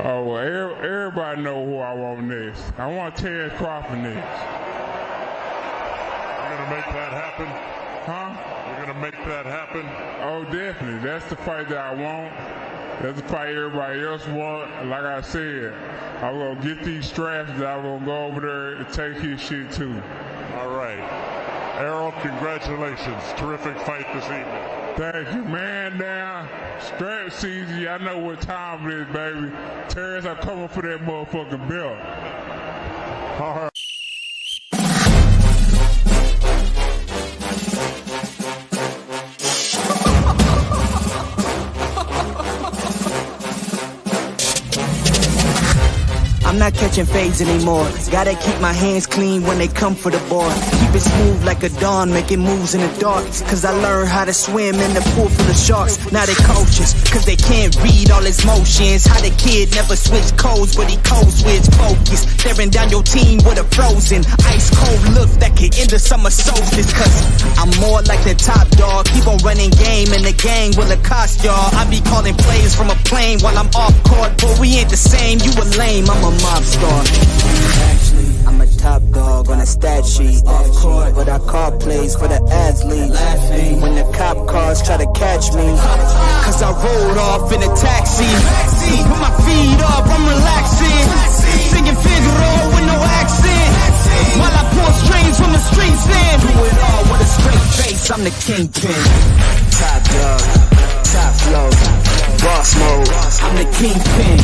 Oh, well, everybody know who I want next. I want Terrence Crawford next. You're going to make that happen? Huh? You're going to make that happen? Oh, definitely. That's the fight that I want. That's the fight everybody else want. Like I said, I'm going to get these straps and I'm going to go over there and take his shit too. All right. Errol, congratulations. Terrific fight this evening. Thank you, man. Now, strap season, y'all know what time it is, baby. Terrence, I'm coming for that motherfucking belt. All right. I'm not catching fades anymore. Gotta keep my hands clean when they come for the board. Keep it smooth like a dawn, making moves in the dark. Cause I learned how to swim in the pool full of sharks. Now they coaches, cause they can't read all his motions. How the kid never switch codes, but he codes with focus. Staring down your team with a frozen, ice cold look that could end the summer solstice. Cause I'm more like the top dog. Keep on running game and the gang will accost y'all. I be calling plays from a plane while I'm off court. But we ain't the same, you a lame, I'm a mob star. Actually, I'm a top dog on a stat sheet. Off court, but I call plays for the athletes. Laughing when the cop cars try to catch me. Cause I rolled off in a taxi. Put my feet up, I'm relaxing. Singing Figaro with no accent. While I pour strings from the streets in. Do it all with a straight face, I'm the kingpin. Top dog, top flow, boss mode. I'm the kingpin.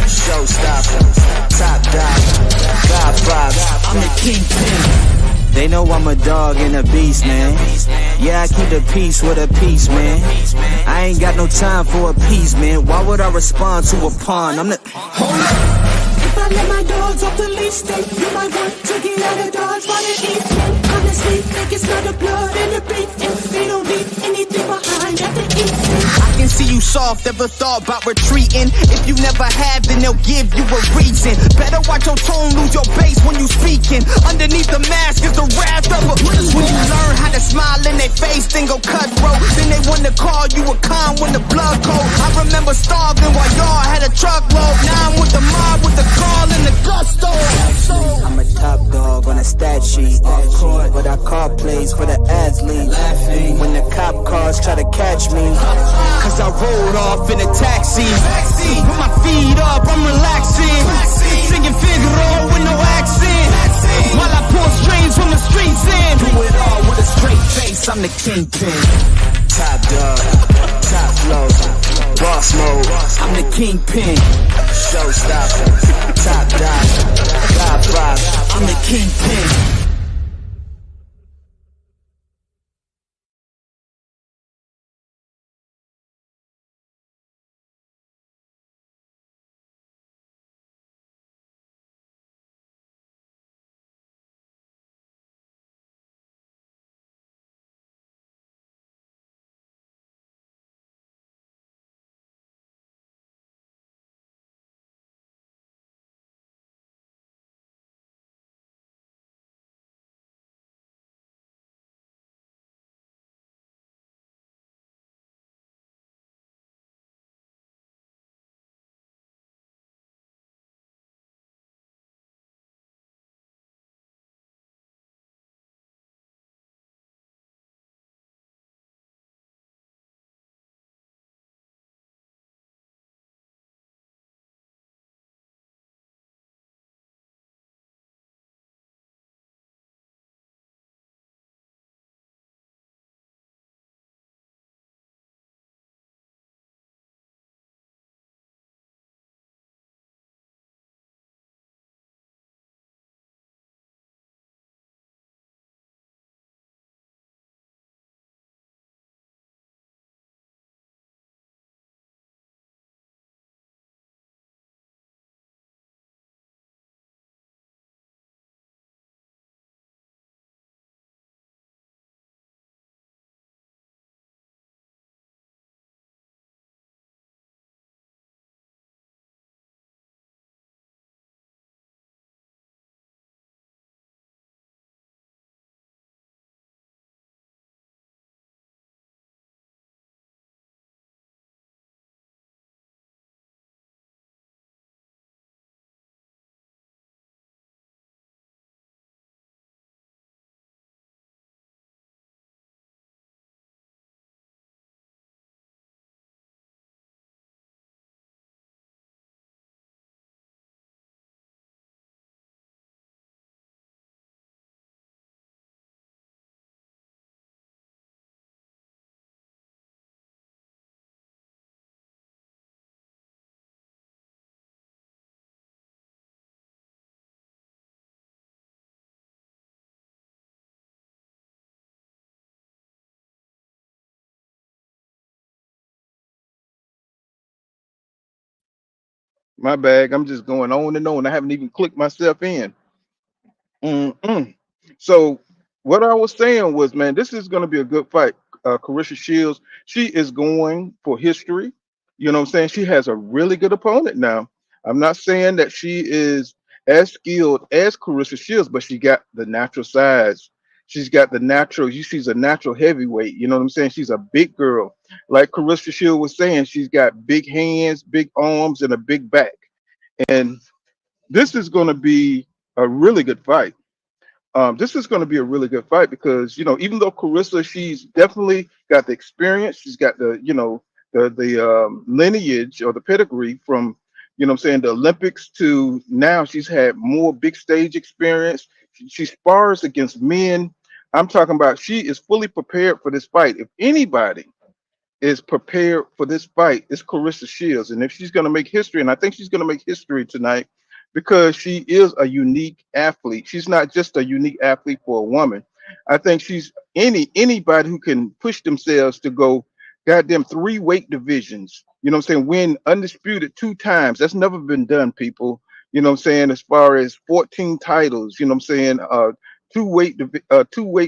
Showstopper, top dog, God vibes. I'm the kingpin. They know I'm a dog and a beast, man. Yeah, I keep the peace with a peace, man. I ain't got no time for appeasement. Why would I respond to a pawn? I'm the... Hold up. If I let my dogs off the leash, then you might want to get out of Dodge while the evening. Honestly, think it's not the blood and the beef, and they don't leave anything behind at the evening. I can see you soft, ever thought about retreating. If you never have, then they'll give you a reason. Better watch your tone, lose your bass when you speaking. Underneath the mask is the wrath of a beast. When you learn how to smile in their face, then go cutthroat. Then they wanna call you a con when the blood cold. I remember starving while y'all had a truckload. Now I'm with the mob with the call and the gusto. I'm a top dog on a stat sheet. Off court, but I call plays for the athletes. Laughing when the cop cars try to catch me. Cause I rolled off in a taxi. Put my feet up, I'm relaxing. Singing Figaro with no accent. While I pour strings from the streets in. Do it all with a straight face, I'm the kingpin. Top dog, top flow, boss mode. I'm the kingpin. Showstopper, top dog, God vibes. I'm the kingpin. My bag. I'm just going on and on. I haven't even clicked myself in. Mm-mm. So what I was saying was, man, this is going to be a good fight. Claressa Shields, she is going for history. You know what I'm saying? She has a really good opponent now. I'm not saying that she is as skilled as Claressa Shields, but she got the natural size. She's got the natural. She's a natural heavyweight. You know what I'm saying? She's a big girl, like Claressa Shields was saying. She's got big hands, big arms, and a big back. And this is going to be a really good fight. This is going to be a really good fight because even though Claressa, she's definitely got the experience, she's got the lineage or the pedigree from what I'm saying, the Olympics to now. She's had more big stage experience. She spars against men. I'm talking about she is fully prepared for this fight. If anybody is prepared for this fight, it's Claressa Shields. And if she's going to make history, and I think she's going to make history tonight because she is a unique athlete. She's not just a unique athlete for a woman. I think she's anybody who can push themselves to go goddamn three weight divisions. You know what I'm saying? Win undisputed two times. That's never been done, people. You know what I'm saying? As far as 14 titles, you know what I'm saying? Two weight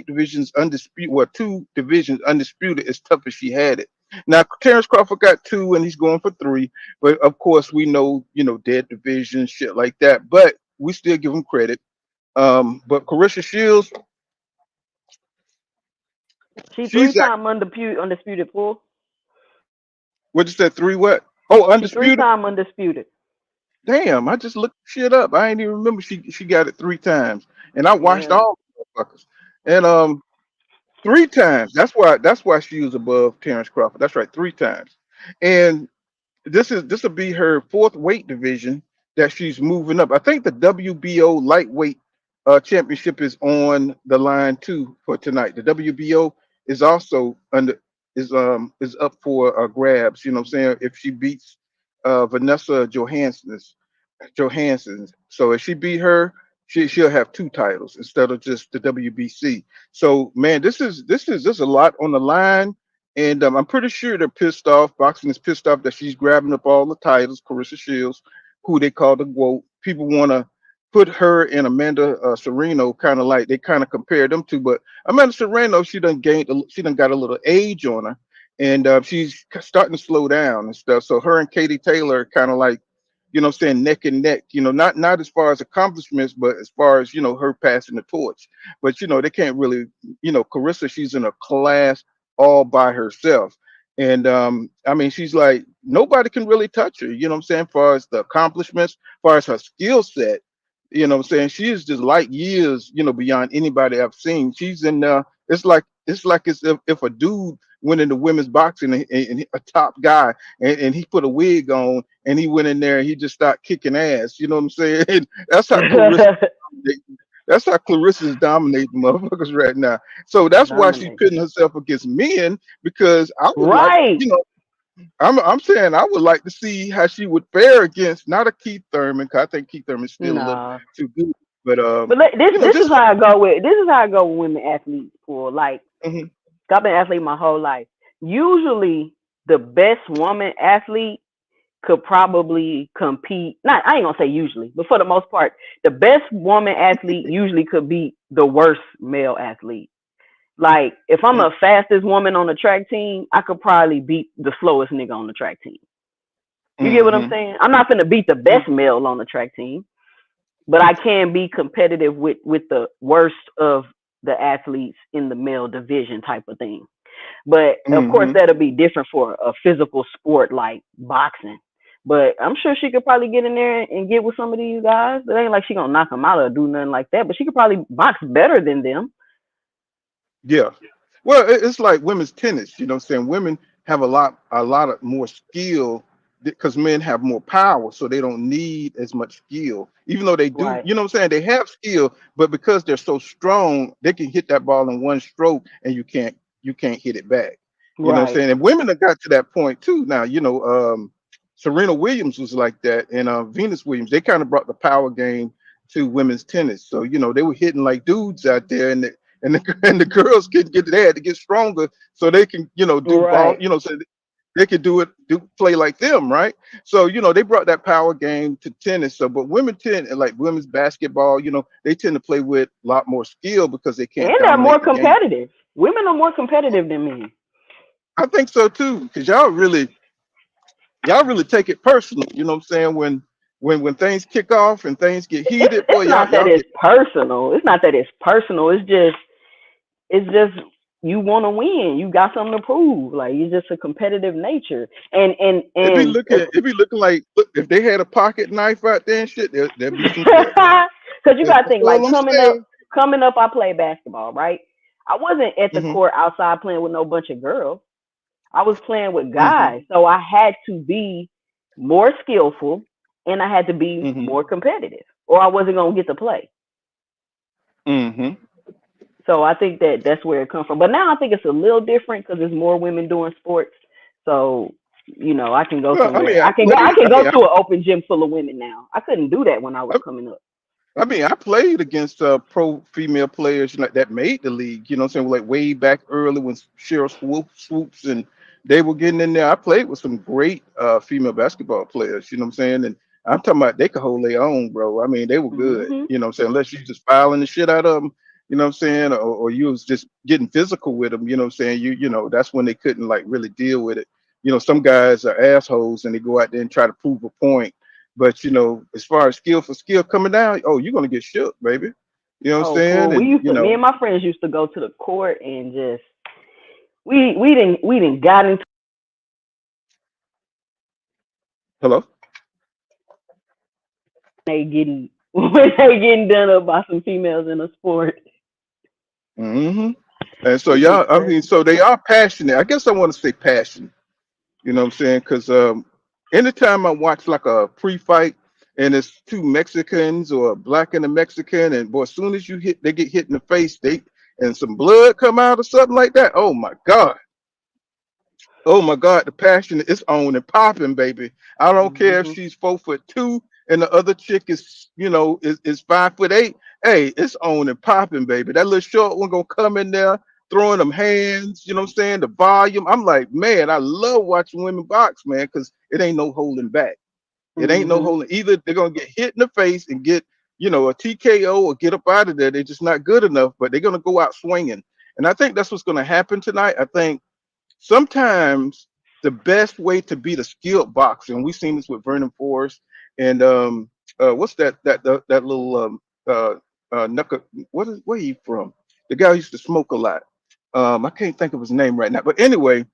divisions undisputed, well, two divisions undisputed, as tough as she had it. Now, Terrence Crawford got two and he's going for three. But of course, we know, dead division, shit like that. But we still give him credit. But Claressa Shields, She she's like, three-time undisputed full. what you said, three what? Oh, She undisputed? three-time undisputed. Damn, I just looked shit up. I ain't even remember she got it three times. And I watched Yeah. all the motherfuckers. And three times. That's why she was above Terrence Crawford. That's right, three times. And this will be her fourth weight division that she's moving up. I think the WBO lightweight championship is on the line too for tonight. The WBO is also is up for grabs. You know what I'm saying? If she beats Vanessa Johansson. So if she beat her, she'll have two titles instead of just the WBC. So man, this is a lot on the line, and I'm pretty sure they're pissed off. Boxing is pissed off that she's grabbing up all the titles. Claressa Shields, who they call the GWOAT. People want to put her and Amanda Sereno kind of like they kind of compare them to, but Amanda Sereno, she done got a little age on her, and she's starting to slow down and stuff. So her and Katie Taylor kind of like, what I'm saying, neck and neck, not as far as accomplishments, but as far as, her passing the torch. But, they can't really, Claressa, she's in a class all by herself. And I mean, she's like, nobody can really touch her, you know what I'm saying, as far as the accomplishments, as far as her skill set, what I'm saying, she is just light years, beyond anybody I've seen. She's in it's if a dude went into women's boxing and a top guy and he put a wig on and he went in there and he just started kicking ass. You know what I'm saying? And that's how Claressa. That's how Clarissa's dominating motherfuckers right now. So that's why she's Dominate. pitting herself against men because I would like, Right. I'm saying I would like to see how she would fare against not a Keith Thurman, because I think Keith Thurman's still a little Nah. too good. But But this is just how I go with women athletes for like mhm, I've been an athlete my whole life. Usually the best woman athlete could probably compete. Not I ain't gonna say usually, but for the most part, the best woman athlete usually could beat the worst male athlete. Like if I'm mhm, the fastest woman on the track team, I could probably beat the slowest nigga on the track team. You get what I'm mhm, saying? I'm not gonna beat the mhm, best male on the track team, but I can be competitive with the worst of the athletes in the male division type of thing. But of course, mhm. that'll be different for a physical sport like boxing. But I'm sure she could probably get in there and get with some of these guys. It ain't like she gonna knock them out or do nothing like that. But she could probably box better than them. Yeah. Well, it's like women's tennis. You know what I'm saying? Women have a lot of more skill because men have more power, so they don't need as much skill. Even though they do, Right. you know what I'm saying? They have skill, but because they're so strong, they can hit that ball in one stroke and you can't hit it back. You know what I'm Right. saying? And women have got to that point too. Now, Serena Williams was like that, and Venus Williams, they kind of brought the power game to women's tennis. So, they were hitting like dudes out there, and the and the girls couldn't get they had to get stronger so they can do ball Right. so they could play like them, right? So they brought that power game to tennis. So, but women tend like women's basketball. They tend to play with a lot more skill because they And can't they're more dominate the game. competitive. Women are more competitive than men. I think so too, because y'all really take it personal. You know what I'm saying? When things kick off and things get heated, boy, It's not that y'all it's get. personal. It's not that it's personal. It's just you want to win. You got something to prove. Like it's just a competitive nature. And and It be and looking, it be looking like look, if they had a pocket knife out there and shit, there'd be some cuts. because you gotta That's think all like I'm coming up, saying. coming up, I played basketball, right? I wasn't at the Hmm. court outside playing with no bunch of girls. I was playing with Hmm. guys, so I had to be more skillful and I had to be Hmm. more competitive, or I wasn't gonna get to play. Hmm. So I think that that's where it comes from. But now I think it's a little different because there's more women doing sports. So I can go Well, I somewhere. mean, I I can go. I played. can I go mean, to an open gym full of women now. I couldn't do that when I was I, coming up. I mean, I played against pro female players, that made the league. You know what I'm saying? Like way back early when Cheryl Swoops and they were getting in there. I played with some great female basketball players. You know what I'm saying? And I'm talking about they could hold their own, bro. I mean, they were good. Hmm. You know what I'm saying? Unless you just filing the shit out of them. You know what I'm saying? Or you was just getting physical with them. You know what I'm saying? That's when they couldn't like really deal with it. Some guys are assholes and they go out there and try to prove a point, but as far as skill for skill coming down, oh, you're gonna get shook, baby. You know what I'm Oh, saying? cool. And Me and my friends used to go to the court and just we didn't got into hello. they getting when they getting done up by some females in a sport. Hmm. And so It'd be y'all, I mean, crazy. so they are passionate. I guess I want to say passion. You know what I'm saying? Because anytime I watch like a pre-fight and it's two Mexicans or a black and a Mexican, and boy, as soon as they get hit in the face, and some blood come out or something like that. Oh my God. Oh my God, the passion is on and popping, baby. I don't care if Hmm. she's 4'2" and the other chick is 5'8". Hey, it's on and popping, baby. That little short one gonna come in there throwing them hands. You know what I'm saying? The volume. I'm like, man, I love watching women box, man, because it ain't no holding back. It ain't no Hmm. holding. Either they're gonna get hit in the face and get a TKO or get up out of there. They're just not good enough, but they're gonna go out swinging. And I think that's what's gonna happen tonight. I think sometimes the best way to beat a skilled boxer, and we've seen this with Vernon Forrest and what's that little knuckle, where he from? The guy who used to smoke a lot. I can't think of his name right now. But anyway,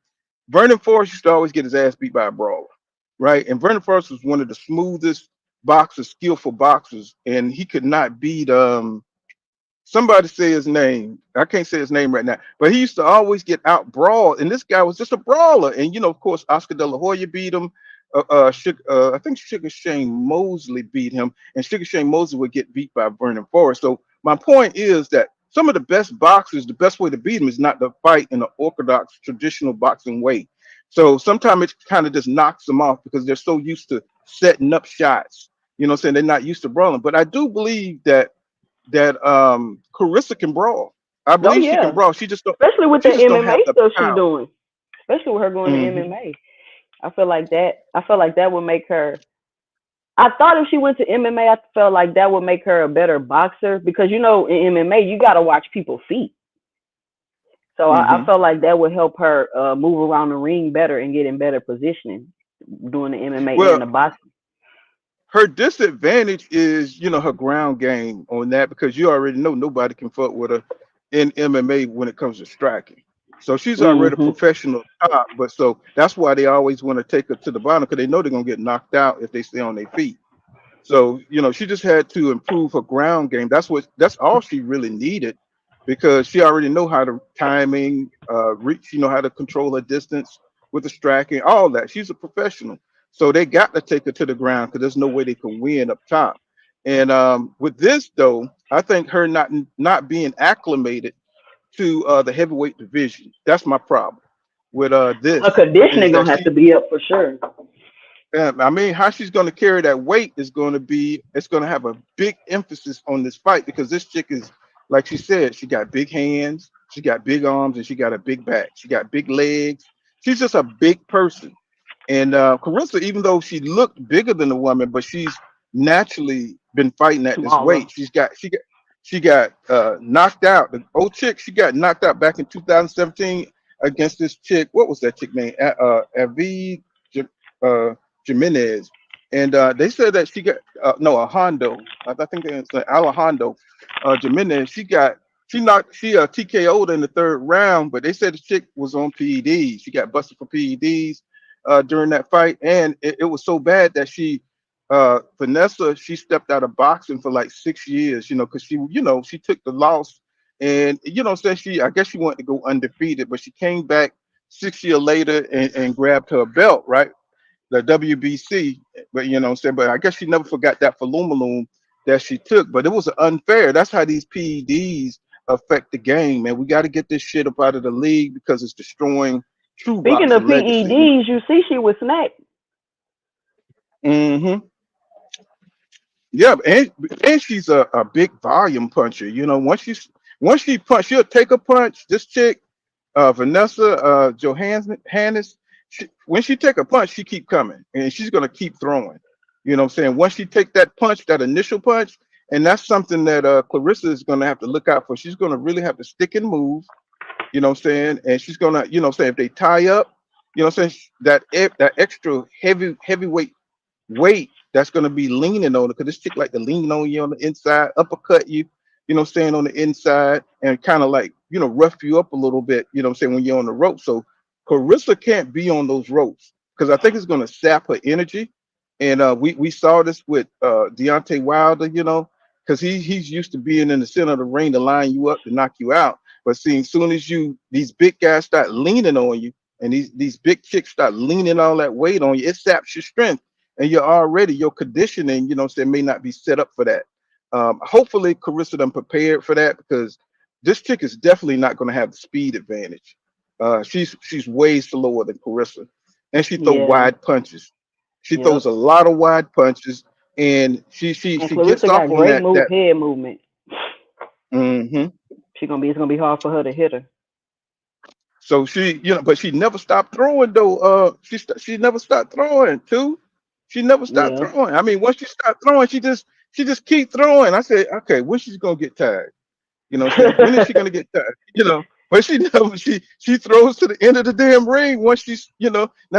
Vernon Forrest used to always get his ass beat by a brawler, right? And Vernon Forrest was one of the smoothest boxers, skillful boxers, and he could not beat somebody say his name. I can't say his name right now, but he used to always get out brawled, and this guy was just a brawler. And of course, Oscar De La Hoya beat him. I think Sugar Shane Mosley beat him, and Sugar Shane Mosley would get beat by Vernon Forrest. So my point is that some of the best boxers, the best way to beat them is not to fight in an orthodox traditional boxing way. So sometimes it kind of just knocks them off because they're so used to setting up shots. You know what I'm saying? They're not used to brawling. But I do believe that Claressa can brawl. I Oh believe she can yeah, brawl. She just don't. especially with the She just don't MMA have the stuff she's power. doing. Especially with her going to Hmm. MMA. I feel like that. I feel like that would make her. I thought if she went to MMA, I felt like that would make her a better boxer because in MMA you got to watch people's feet. So I Hmm. felt like that would help her move around the ring better and get in better positioning doing the MMA and Well, the boxing. her disadvantage is, her ground game on that because you already know nobody can fuck with her in MMA when it comes to striking. So she's already a Hmm. professional top, but so that's why they always want to take her to the bottom because they know they're gonna get knocked out if they stay on their feet. So, she just had to improve her ground game. That's all she really needed because she already know how to timing, reach, how to control her distance with the striking, all that. She's a professional. So they got to take her to the ground because there's no way they can win up top. And with this though, I think her not being acclimated to the heavyweight division. That's my problem with Her this is conditioning that gonna have to be up for sure. I mean, how she's going to carry that weight is going to be, it's going to have a big emphasis on this fight because this chick is, like she said, she got big hands, she got big arms, and she got a big back. She got big legs. she's just a big person. And Claressa, even though she looked bigger than the woman, but she's naturally been fighting at this Smaller. weight. She got knocked out. The old chick, she got knocked out back in 2017 against this chick. What was that chick name? Avi uh, Jimenez. And they said that she got no a Hondo. I think it's Alejandro Jimenez. She TKO'd in the third round, but they said the chick was on PEDs. She got busted for PEDs during that fight, and it was so bad that Vanessa, she stepped out of boxing for like 6 years, because she took the loss, and said I guess she wanted to go undefeated, but she came back 6 years later and grabbed her belt, right? The WBC, but but I guess she never forgot that Falumaloom that she took, but it was unfair. That's how these PEDs affect the game, man. We got to get this shit up out of the league because it's destroying true Speaking of boxing legacy. PEDs, you see she was snapped. Hmm. Yeah, and she's a big volume puncher. Once she punch, she'll take a punch. This chick, Vanessa Joanisse, when she take a punch, she keep coming, and she's gonna keep throwing. You know what I'm saying? Once she take that punch, that initial punch, and that's something that Claressa is gonna have to look out for. She's gonna really have to stick and move. You know what I'm saying? And she's gonna, if they tie up, that extra heavyweight weight that's going to be leaning on it, because this chick like to lean on you on the inside, uppercut you, on the inside, and kind of like, rough you up a little bit, when you're on the rope. So Claressa can't be on those ropes because I think it's going to sap her energy. And we saw this with Deontay Wilder, because he's used to being in the center of the ring to line you up to knock you out. But see, as soon as these big guys start leaning on you, and these big chicks start leaning all that weight on you, it saps your strength. And your conditioning, may not be set up for that. Hopefully, Claressa done prepared for that, because this chick is definitely not going to have the speed advantage. She's way slower than Claressa, and she throws Yeah. wide punches. She Yep. throws a lot of wide punches, and she And gets Claressa off got on great that. head movement. Hmm. It's gonna be hard for her to hit her. So but she never stopped throwing though. She never stopped throwing too. She never stopped Yeah. throwing. I mean, once she stopped throwing, she just keep throwing. I said, okay, when she's gonna get tired? You know what I'm saying? When is she gonna get tired? But she never she throws to the end of the damn ring once now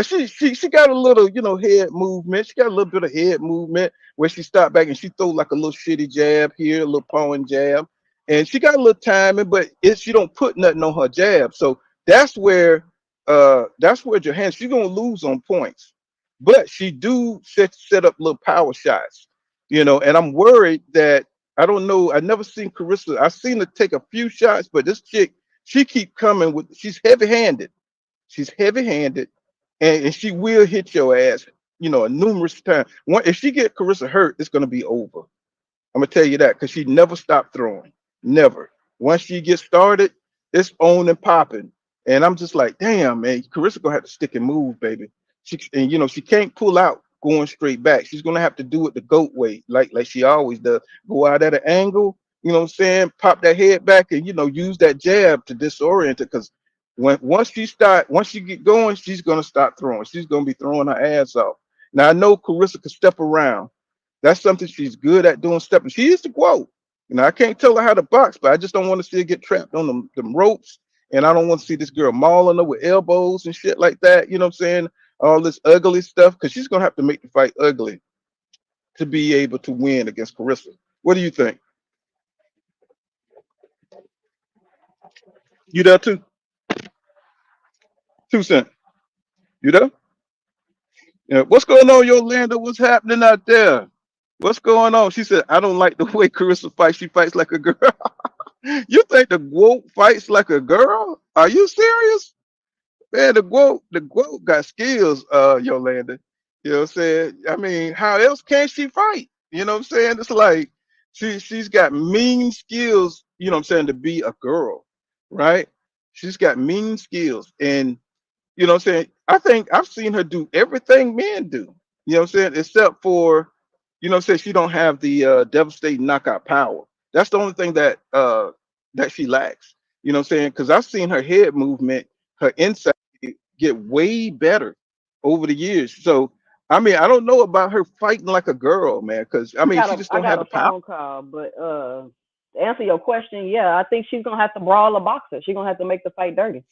she got a little, head movement. She got a little bit of head movement where she stopped back and she throw like a little shitty jab here, a little pawing jab. And she got a little timing, but she don't put nothing on her jab. So that's where Johannes, she's gonna lose on points. But she do set up little power shots, and I'm worried that I don't know. I never seen Claressa. I've seen her take a few shots, but this chick, she keep coming with. She's heavy-handed. She's heavy-handed, and she will hit your ass. A numerous times. If she get Claressa hurt, it's gonna be over. I'm gonna tell you that because she never stopped throwing. Never. Once she gets started, it's on and popping. And I'm just like, damn, man, Claressa gonna have to stick and move, baby. She can't pull out going straight back. She's gonna have to do it the GOAT way, like she always does. Go out at an angle, what I'm saying, pop that head back and use that jab to disorient it. Because once she get going, she's gonna start throwing. She's gonna be throwing her ass off. Now I know Claressa can step around. That's something she's good at doing, stepping. She is the GWOAT. I can't tell her how to box, but I just don't want to see her get trapped on them ropes. And I don't want to see this girl mauling her with elbows and shit like that. You know what I'm saying? All this ugly stuff, because she's going to have to make the fight ugly to be able to win against Claressa. What do you think? You there too? 2 Cent. You there? Yeah. What's going on, Yolanda? What's happening out there? What's going on? She said, I don't like the way Claressa fights. She fights like a girl. You think the GWOAT fights like a girl? Are you serious? Man, the GWOAT got skills, Yolanda. You know what I'm saying? I mean, how else can she fight? You know what I'm saying? It's like she's got mean skills, what I'm saying, to be a girl, right? She's got mean skills. And what I'm saying? I think I've seen her do everything men do. You know what I'm saying? Except for, what I'm saying, she don't have the devastating knockout power. That's the only thing that she lacks. You know what I'm saying? Because I've seen her head movement, her inside. get way better over the years. So I mean, I don't know about her fighting like a girl, man, because I mean, she just I don't got have a the power. phone call, but to answer your question, yeah, I think she's gonna have to brawl a boxer. She's gonna have to make the fight dirty.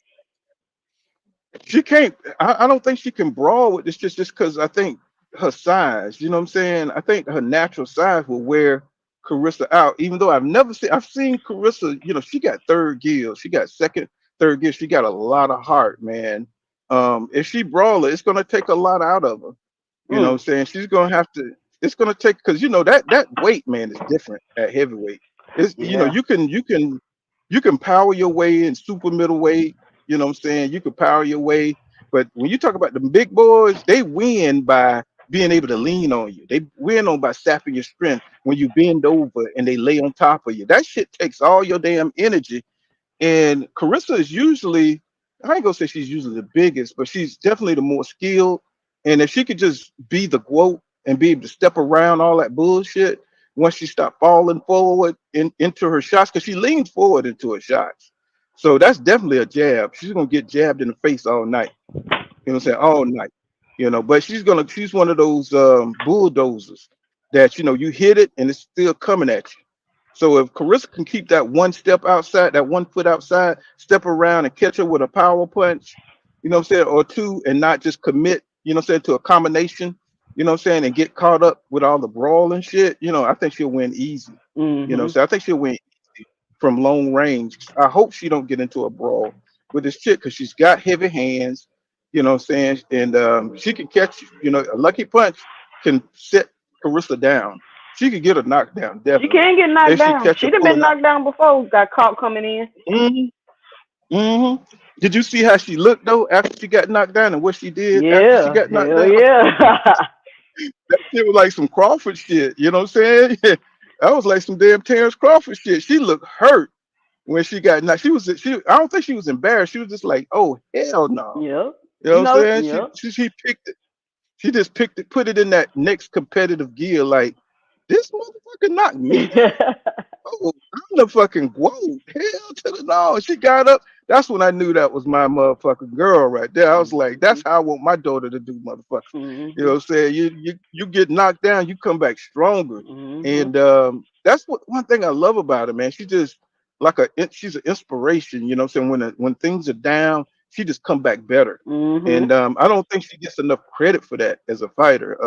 She can't. I don't think she can brawl with this just because I think her size. You know what I'm saying? I think her natural size will wear Claressa out. Even though I've seen Claressa. You know, she got third gear. She got second, third gear. She got a lot of heart, man. If she brawl it, it's gonna take a lot out of her. You know what I'm Mm. saying? She's gonna have to. It's gonna take because you know that weight, man, is different at heavyweight. It's you know Yeah. you can power your way in super middleweight. You know what I'm saying? You can power your way, but when you talk about the big boys, they win by being able to lean on you. They win on by sapping your strength when you bend over and they lay on top of you. That shit takes all your damn energy, and Claressa is usually, I ain't gonna say she's usually the biggest, but she's definitely the more skilled. And if she could just be the GWOAT and be able to step around all that bullshit once she stopped falling forward into her shots, because she leans forward into her shots. So that's definitely a jab. She's gonna get jabbed in the face all night. You know what I'm saying? All night. You know, but she's one of those bulldozers that you hit it and it's still coming at you. So if Claressa can keep that one step outside, that 1 foot outside, step around and catch her with a power punch, you know what I'm saying, or two, and not just commit, you know what I'm saying, to a combination, you know what I'm saying, and get caught up with all the brawl and shit, I think she'll win easy. You know what I'm Mhm. saying? I think she'll win easy from long range. I hope she don't get into a brawl with this chick because she's got heavy hands, you know what I'm saying, and she can catch, a lucky punch can set Claressa down. She could get a knockdown, She definitely. can get knocked If she down. catch her She done been pulling out. knocked down before. Got caught coming in. Hmm. Hmm. Did you see how she looked though after she got knocked down and what she did after she Yeah. got knocked Hell down? yeah. That shit was like some Crawford shit. You know what I'm saying? That was like some damn Terrence Crawford shit. She looked hurt when she got knocked. I don't think she was embarrassed. She was just like, oh hell no. Yep. You know what I'm saying? Yep. She picked it. She just picked it, put it in that next competitive gear. Like this motherfucker knocked me down. Oh, I'm the fucking GWOAT. Hell to the no. She got up. That's when I knew that was my motherfucking girl right there. I was like, that's Mhm. how I want my daughter to do, motherfucker. You know Mhm. what I'm saying? You get knocked down, you come back stronger. Mhm. And that's what one thing I love about her, man. She just she's an inspiration, you know what I'm saying? When things are down, she just come back better. Mhm. And I don't think she gets enough credit for that as a fighter.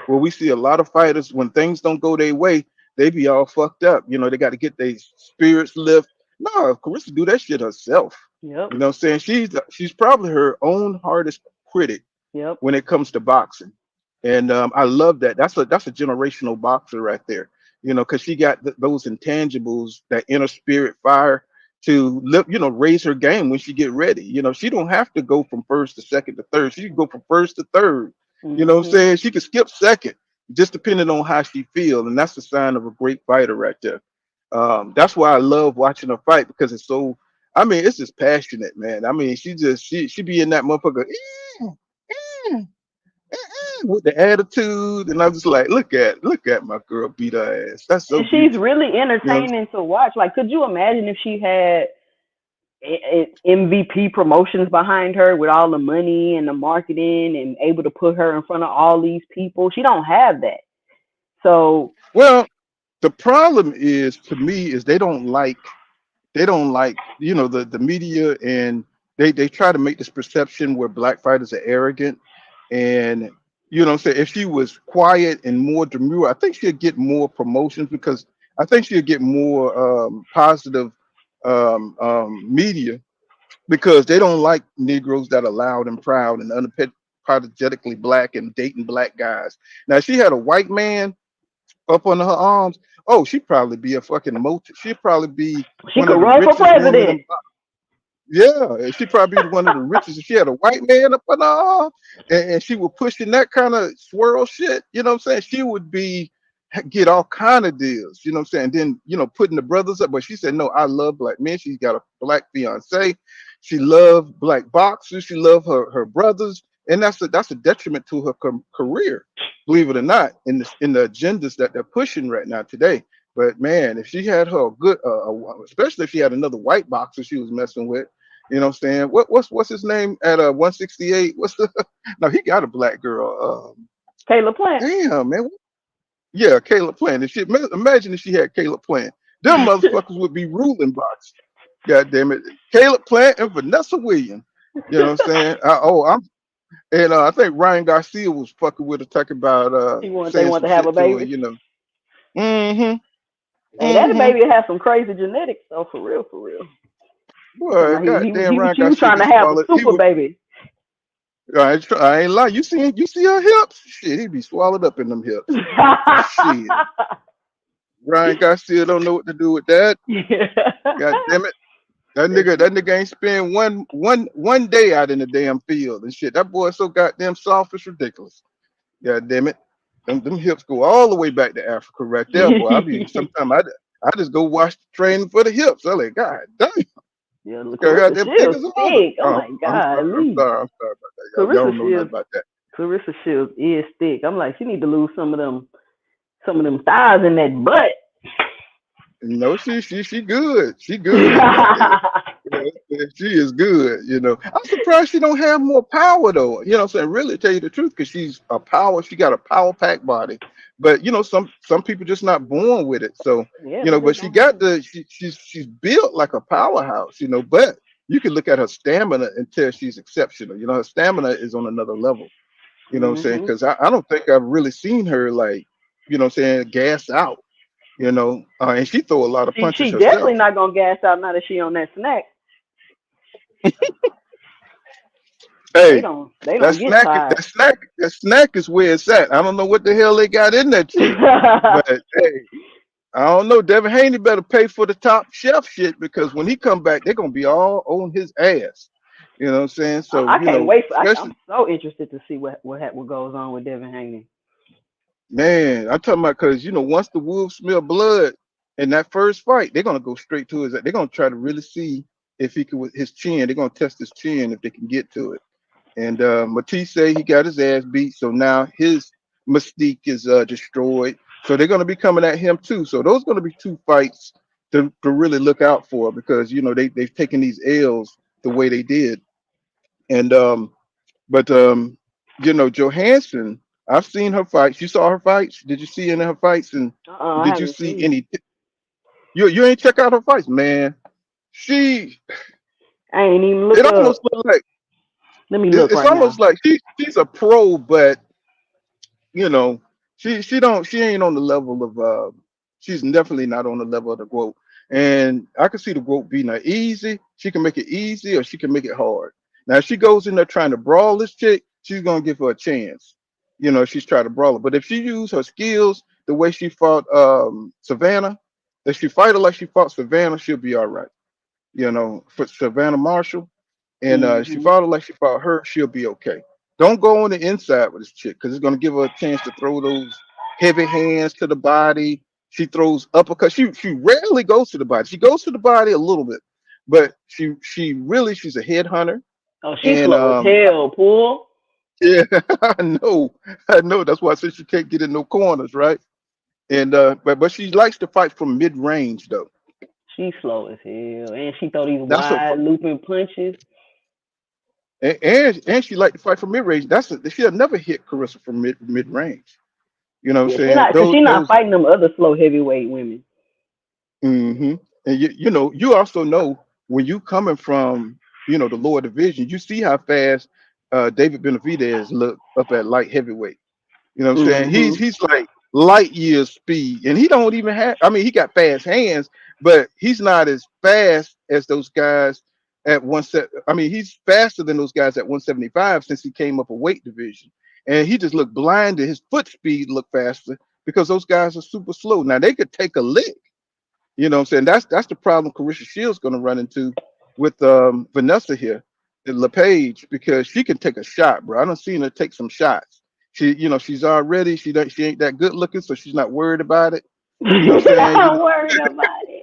Where we see a lot of fighters when things don't go their way, they be all fucked up. They got to get their spirits lift. No, Claressa do that shit herself. Yep. You know what I'm saying? She's probably her own hardest critic Yep. when it comes to boxing. And I love that. That's a generational boxer right there. Because she got those intangibles, that inner spirit fire to live, raise her game when she get ready. She don't have to go from first to second to third. She can go from first to third. You know what I'm Mhm. saying? She can skip second, just depending on how she feel, and that's the sign of a great fighter right there. That's why I love watching her fight because it's so. I mean, it's just passionate, man. I mean, she be in that motherfucker. With the attitude, and I'm just like, look at my girl beat her ass. That's so And she's beautiful. really You know, entertaining to watch. Like, could you imagine if she had MVP promotions behind her with all the money and the marketing and able to put her in front of all these people? She don't have that. So, well, the problem is to me is they don't like the media, and they try to make this perception where black fighters are arrogant. And what I'm saying, if she was quiet and more demure, I think she'd get more promotions because I think she'd get more positive media because they don't like Negroes that are loud and proud and unapologetically black and dating black guys. Now, if she had a white man up under her arms, oh, she'd probably be a fucking she'd probably be she one could of the run for richest women president. in. Yeah, she'd probably be one of the richest. If she had a white man up under her arm and she was pushing that kind of swirl shit, you know what I'm saying? She would get all kind of deals, you know what I'm saying? Then, putting the brothers up. But she said, no, I love black men. She's got a black fiance. She loved black boxers. She loved her brothers. And that's a detriment to her career, believe it or not, in the agendas that they're pushing right now today. But man, if she had her a good, especially if she had another white boxer she was messing with, You know what I'm saying? What's his name at 168? What's the no? He got a black girl. Caleb Plant. Damn man, yeah, Caleb Plant. If she, imagine if she had Caleb Plant, them motherfuckers would be ruling boxing. God damn it, Caleb Plant and Vanessa Williams. You know what I'm saying? I think Ryan Garcia was fucking with her, talking about They saying want some to have a shit to her. baby. You know. Mm-hmm. Hey, that baby has some crazy genetics, though, for real, for real. Boy, goddamn, Ryan He was Garcia trying to be have a swallowed. super baby. I ain't lying. You see her hips? Shit, he'd be swallowed up in them hips. Shit. Ryan Garcia don't know what to do with that. God damn it. That nigga ain't spend one day out in the damn field and shit. That boy is so goddamn soft, it's ridiculous. God damn it. Them hips go all the way back to Africa right there, boy. Sometimes I just go watch the training for the hips. I'm like, God damn. Yeah, Claressa Shields thick. Oh my God. I'm sorry about that. Y'all don't know nothing about that. Claressa Shields is thick. I'm like, she need to lose some of them thighs in that butt. No, she good. She good. She is good, you know. I'm surprised she don't have more power though. You know what I'm saying? Really tell you the truth, because she got a power pack body. But you know, some people just not born with it. So yeah, you know, but she's built like a powerhouse, you know, but you can look at her stamina and tell she's exceptional. You know, her stamina is on another level. You know what I'm saying? Because I don't think I've really seen her, like, you know what I'm saying, gas out. You know, and she throw a lot of punches She herself. definitely not gonna gas out now that she on that snack. Hey, they don't get tired. That snack is where it's at. I don't know what the hell they got in that shit, but hey, I don't know. Devin Haney better pay for the top chef shit, because when he come back, they're gonna be all on his ass. You know what I'm saying? So I can't wait. I'm so interested to see what goes on with Devin Haney. Man, I'm talking about, because you know, once the wolves smell blood in that first fight, they're gonna go straight to his. They're gonna try to really see if he can, with his chin. They're gonna test his chin if they can get to it. And Matisse say he got his ass beat, so now his mystique is destroyed. So they're gonna be coming at him too. So those are gonna be two fights to really look out for, because you know they've taken these L's the way they did. And but you know, Johansson, I've seen her fights. You saw her fights? Did you see any of her fights? And did you see any? You ain't check out her fights, man. I ain't even look. It almost look like. Let me look. It's almost like she's a pro, but you know, she ain't on the level of. She's definitely not on the level of the GWOAT. And I can see the GWOAT being her easy. She can make it easy, or she can make it hard. Now, if she goes in there trying to brawl this chick, she's gonna give her a chance. You know, she's trying to brawl her. But if she use her skills the way she fought Savannah, if she fight her like she fought Savannah, she'll be all right. You know, for Savannah Marshall, and if she fought her like she fought her, she'll be okay. Don't go on the inside with this chick, because it's gonna give her a chance to throw those heavy hands to the body. She throws uppercuts. She rarely goes to the body. She goes to the body a little bit, but she's a headhunter. Oh, she's slow as hell, Pool. Yeah, I know. That's why I said she can't get in no corners, right? And but she likes to fight from mid range though. She's slow as hell, and she throw these wide looping punches. And she like to fight from mid range. She'll never hit Claressa from mid range. You know what I'm saying? She's not fighting them other slow heavyweight women. And you know, you also know, when you coming from, you know, the lower division, you see how fast David Benavidez look up at light heavyweight. You know what I'm saying? He's like light years speed, and he don't even have. I mean, he got fast hands, but he's not as fast as those guys at I mean, he's faster than those guys at 175, since he came up a weight division. And he just looked blinded. His foot speed looked faster, because those guys are super slow. Now they could take a lick. You know what I'm saying? That's the problem Claressa Shields going to run into with Vanessa here, the Lepage, because she can take a shot, bro. I done seen her take some shots. You know, she's already, she ain't that good looking, so she's not worried about it. You know what I'm saying? Not worried about it.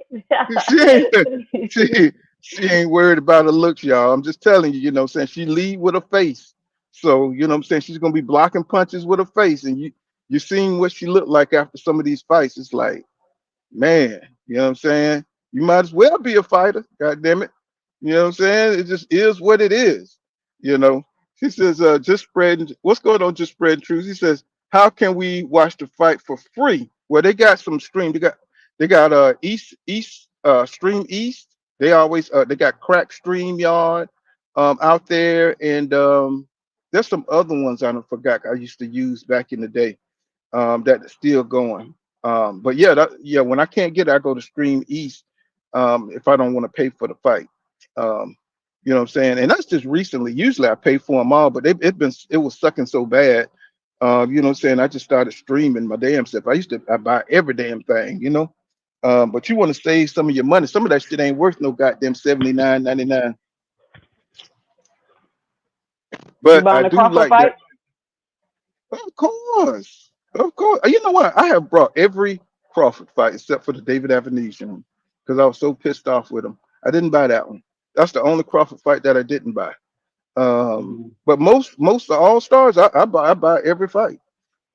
she ain't worried about her looks, y'all. I'm just telling you, you know what I'm saying? She lead with her face. So, you know what I'm saying? She's gonna be blocking punches with her face. And you seen what she looked like after some of these fights. It's like, man, you know what I'm saying? You might as well be a fighter, god damn it. You know what I'm saying? It just is what it is. You know. He says, just spreading what's going on, just spreading truth. He says, how can we watch the fight for free? Well, they got some stream. They got Stream East. They got Crack Stream Yard out there, and there's some other ones I don't forgot I used to use back in the day that's still going. But yeah, when I can't get it, I go to Stream East if I don't want to pay for the fight. Um, you know what I'm saying? And that's just recently. Usually I pay for them all, but it was sucking so bad. You know what I'm saying? I just started streaming my damn stuff. I buy every damn thing, you know. But you want to save some of your money. Some of that shit ain't worth no goddamn 79.99. You But I buying the do Crawford like that. fight? Of course. Of course. You know what? I have brought every Crawford fight except for the David Avenese one because I was so pissed off with him. I didn't buy that one. That's the only Crawford fight that I didn't buy. But most of All Stars, I buy every fight,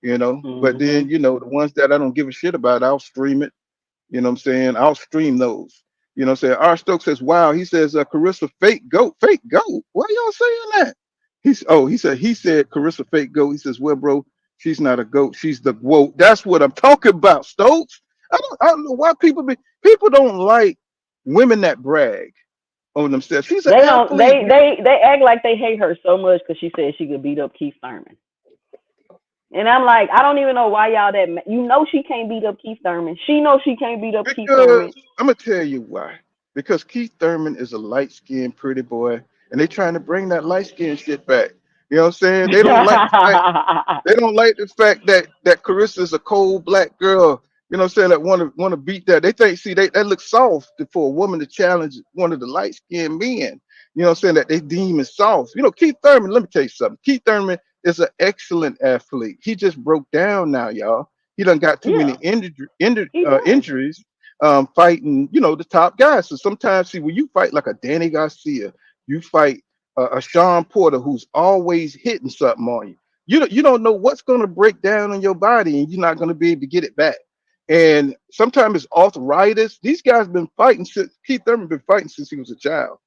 you know. But Mm-hmm. then, the ones that I don't give a shit about, I'll stream it. You know what I'm saying? I'll stream those. You know what I'm saying? R. Stokes says, wow. He says, Carissa fake goat. Fake goat? Why y'all saying that? He said Carissa fake goat. He says, well, bro, she's not a goat. She's the GWOAT. That's what I'm talking about, Stokes. I don't know why people don't like women that brag on themselves. She's an They don't. athlete, man. They act like they hate her so much because she said she could beat up Keith Thurman. And I'm like, I don't even know why y'all that. She can't beat up Keith Thurman. She knows she can't beat up Keith Thurman. Because I'm gonna tell you why. Because Keith Thurman is a light skinned pretty boy, and they trying to bring that light skinned shit back. You know what I'm saying? They don't like the fact that Carissa is a cold black girl. You know what I'm saying? That want to beat that. They think that looks soft for a woman to challenge one of the light skinned men. You know what I'm saying? That they deem as soft. Keith Thurman. Let me tell you something. Keith Thurman is an excellent athlete. He just broke down now, y'all. He done got too many Yeah, he does. injuries fighting, the top guys. So sometimes, see, when you fight like a Danny Garcia, you fight a Sean Porter who's always hitting something on you. You don't know what's going to break down on your body, and you're not going to be able to get it back. And sometimes it's arthritis. These guys been fighting since Keith Thurman been fighting since he was a child.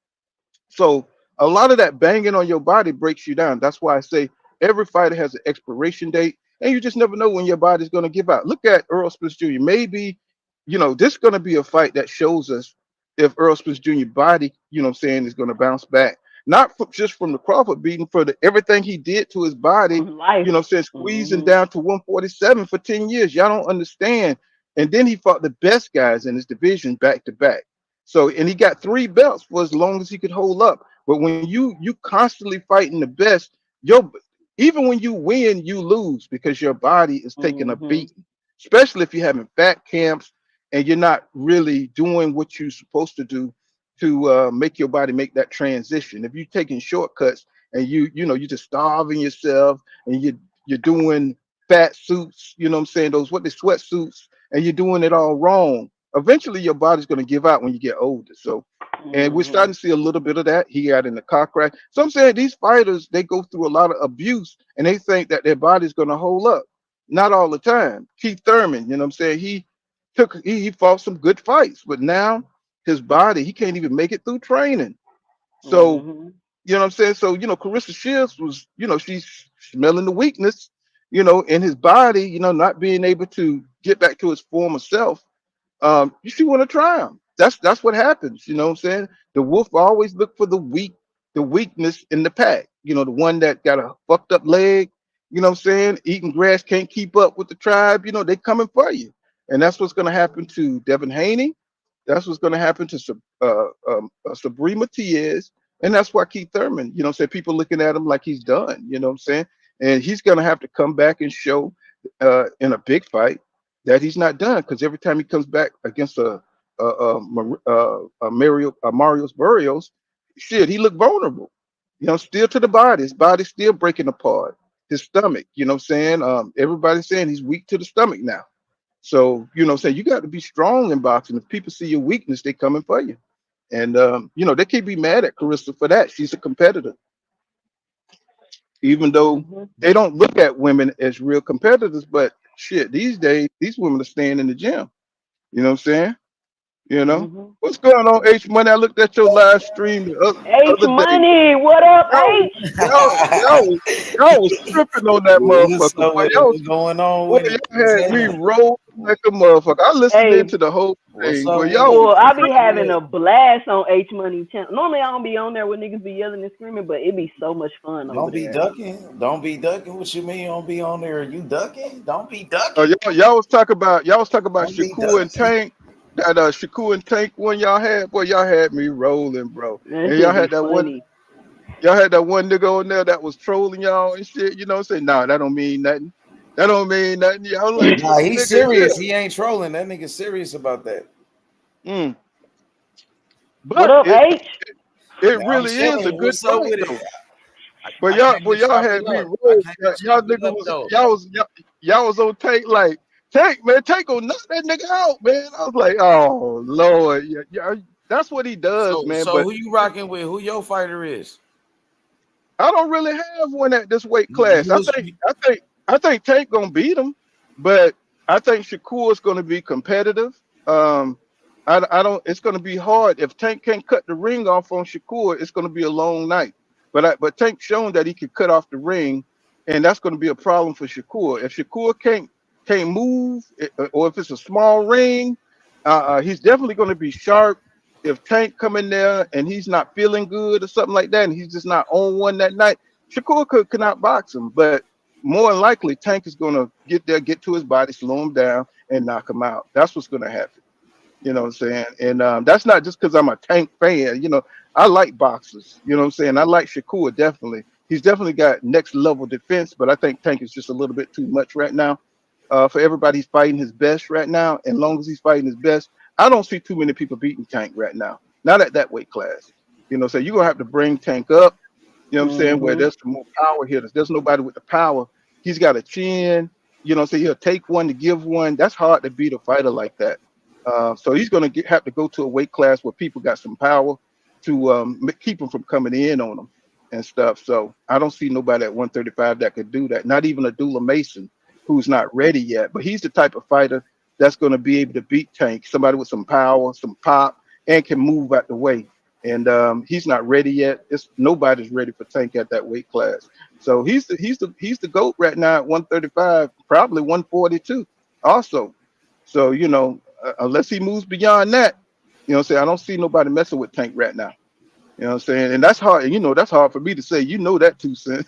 So a lot of that banging on your body breaks you down. That's why I say every fighter has an expiration date, and you just never know when your body's going to give out. Look at Earl Spence Jr. Maybe, this is going to be a fight that shows us if Earl Spence Jr. body, what I'm saying, is going to bounce back. Not just from the Crawford beating, for everything he did to his body, Life. what I'm saying, squeezing down to 147 for 10 years. Y'all don't understand. And then he fought the best guys in his division back to back. So, and he got 3 belts for as long as he could hold up. But when you constantly fighting the best, even when you win, you lose because your body is taking a Mm-hmm. beating. Especially if you're having fat camps and you're not really doing what you're supposed to do to make your body make that transition. If you're taking shortcuts and you're just starving yourself and you're doing fat suits, you know what I'm saying, those sweatsuits, and you're doing it all wrong. Eventually your body's going to give out when you get older. So, and we're Mm-hmm. starting to see a little bit of that. He got in the car crash. So I'm saying these fighters, they go through a lot of abuse and they think that their body's going to hold up. Not all the time. Keith Thurman, you know what I'm saying? He fought some good fights, but now his body, he can't even make it through training. So, Mm-hmm. you know what I'm saying? So, Claressa Shields was, she's smelling the weakness, in his body, not being able to get back to his former self. She want to try him. That's what happens. You know what I'm saying? The wolf always look for the weakness in the pack. The one that got a fucked up leg. You know what I'm saying? Eating grass, can't keep up with the tribe. They coming for you, and that's what's going to happen to Devin Haney. That's what's going to happen to Sabri Matias, and that's why Keith Thurman. Say people looking at him like he's done. You know what I'm saying? And he's going to have to come back and show in a big fight that he's not done, because every time he comes back against Mario's Barrios, shit, he looked vulnerable. Still to the body. His body's still breaking apart. His stomach, what I'm saying? Everybody's saying he's weak to the stomach now. So, what I'm saying, you got to be strong in boxing. If people see your weakness, they coming for you. And they can't be mad at Carissa for that. She's a competitor, even though Mm-hmm. they don't look at women as real competitors. But shit, these days, these women are staying in the gym. You know what I'm saying? You know what's going on, H Money? I looked at your live stream the H other day. Money, what up, Y'all, H? y'all was tripping on that What's motherfucker. up Boy, with it? What's going on boy, with it? y'all What's had me happening? rolling like a motherfucker. I listened Hey, into the whole What's thing, up but with y'all it? was well, I be What's tripping. having good? a blast on H Money channel. Normally, I don't be on there when niggas be yelling and screaming, but it be so much fun over Don't be there. ducking. Don't be ducking. What you mean? Don't be on there? You ducking? Don't be Oh, ducking. y'all was talking about Don't be Shakur and ducking. Tank. That Shakur and Tank one y'all had, boy, y'all had me rolling, bro. That And shit be funny. y'all had that one nigga on there that was trolling y'all and shit. You know, saying, nah, that don't mean nothing. That don't mean nothing. Y'all like, Nah, he's nigga, serious. He ain't trolling. That nigga serious about that. yeah. Mm. What But up, H? it Man, I'm really is a chilling. good What's up fight with it? though. But I came to y'all chop had it me up. I roll. came to Y'all chop it niggas up was though. y'all was on Tank like Tank, man, Tank gonna knock that nigga out, man. I was like, oh Lord, yeah, that's what he does, man. So But who you rocking with? Who your fighter is? I don't really have one at this weight You class. was I think Tank gonna beat him, but I think Shakur is gonna be competitive. Um, I don't. It's gonna be hard if Tank can't cut the ring off on Shakur. It's gonna be a long night. But Tank shown that he can cut off the ring, and that's gonna be a problem for Shakur. If Shakur can't move, or if it's a small ring, he's definitely gonna be sharp. If Tank come in there and he's not feeling good or something like that, and he's just not on one that night, Shakur could not box him. But more than likely, Tank is gonna get there, get to his body, slow him down, and knock him out. That's what's gonna happen. You know what I'm saying? And that's not just because I'm a Tank fan. You know, I like boxers. You know what I'm saying? I like Shakur definitely. He's definitely got next level defense, but I think Tank is just a little bit too much right now. For everybody, he's fighting his best right now. And long as he's fighting his best, I don't see too many people beating Tank right now. Not at that weight class. You know, so you're gonna have to bring Tank up. You know what I'm saying? Where Mm-hmm. there's some more power hitters. There's nobody with the power. He's got a chin. You know, so he'll take one to give one. That's hard to beat a fighter like that. So he's going to have to go to a weight class where people got some power to keep him from coming in on him and stuff. So I don't see nobody at 135 that could do that. Not even a Dula Mason, who's not ready yet. But he's the type of fighter that's going to be able to beat Tank. Somebody with some power, some pop, and can move out the way. And he's not ready yet. Nobody's ready for Tank at that weight class. So he's the GOAT right now at 135, probably 142 also. So, unless he moves beyond that, you know what I'm saying? I don't see nobody messing with Tank right now. You know what I'm saying? And that's hard. And that's hard for me to say. You know that too, son.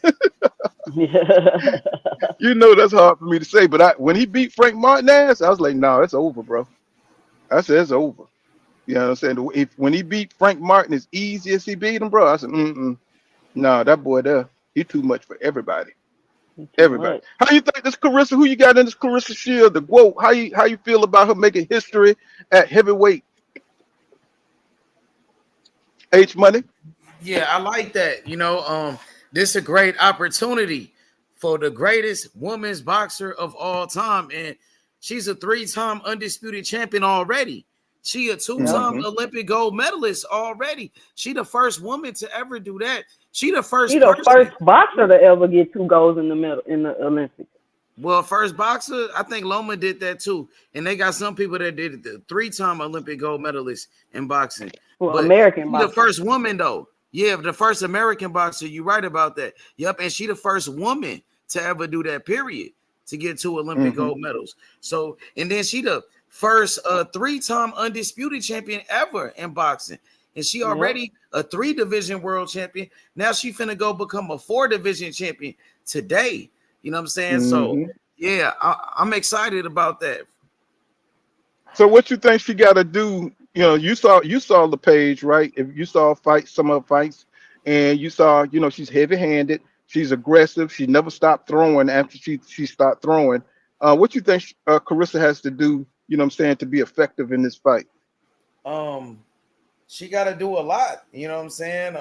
That's hard for me to say. But when he beat Frank Martinez, I was like, no, it's over, bro. I said it's over. You know what I'm saying? When he beat Frank Martin as easy as he beat him, bro, I said, no, that boy there, he too much for everybody. Too Everybody. much. How you think this Claressa? Who you got in this Claressa Shield? The GWOAT. How you feel about her making history at heavyweight? H Money. Yeah, I like that. This is a great opportunity for the greatest women's boxer of all time. And she's a 3-time undisputed champion already. She a 2-time Mm-hmm. Olympic gold medalist already. She the first woman to ever do that. She the She first the person. first boxer to ever get 2 golds in the medal in the Olympics. Well, first boxer, I think Loma did that too. And they got some people that did it, the 3-time Olympic gold medalist in boxing. Well, But American she the boxer. first woman, though. Yeah, the first American boxer. You're right about that. Yep, and she the first woman to ever do that, period, to get 2 Olympic Mm-hmm. gold medals. So, and then she the first 3-time undisputed champion ever in boxing. And she already a 3-division world champion. Now she finna go become a 4-division champion today. You know what I'm saying? So, Mm-hmm. yeah, I'm excited about that. So what you think she got to do? You saw Lepage, right? If you saw some of her fights, and you saw, she's heavy-handed, she's aggressive, she never stopped throwing after she stopped throwing. What you think Claressa has to do? You know what I'm saying, to be effective in this fight? She got to do a lot. You know what I'm saying?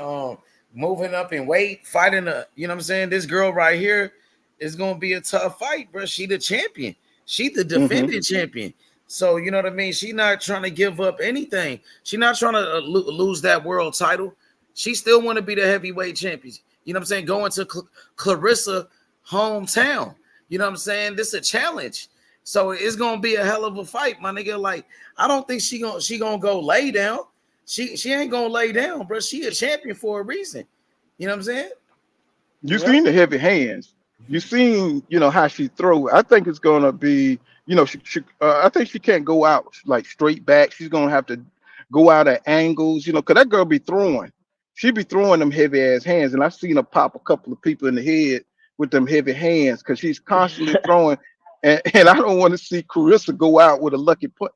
Moving up in weight, fighting you know what I'm saying? This girl right here is gonna be a tough fight, bro. She the champion. She the Mm-hmm. defending champion. So you know what I mean. She not trying to give up anything. She not trying to lose that world title. She still want to be the heavyweight champion. You know what I'm saying? Going to Claressa hometown. You know what I'm saying? This is a challenge. So it's gonna be a hell of a fight, my nigga. Like, I don't think she gonna go lay down. She ain't gonna lay down, bro. She a champion for a reason. You know what I'm saying? You seen the heavy hands. You seen, how she throw. I think it's gonna be, I think she can't go out like straight back. She's gonna have to go out at angles, because that girl be throwing. She be throwing them heavy ass hands, and I've seen her pop a couple of people in the head with them heavy hands because she's constantly throwing. And I don't want to see Claressa go out with a lucky punch,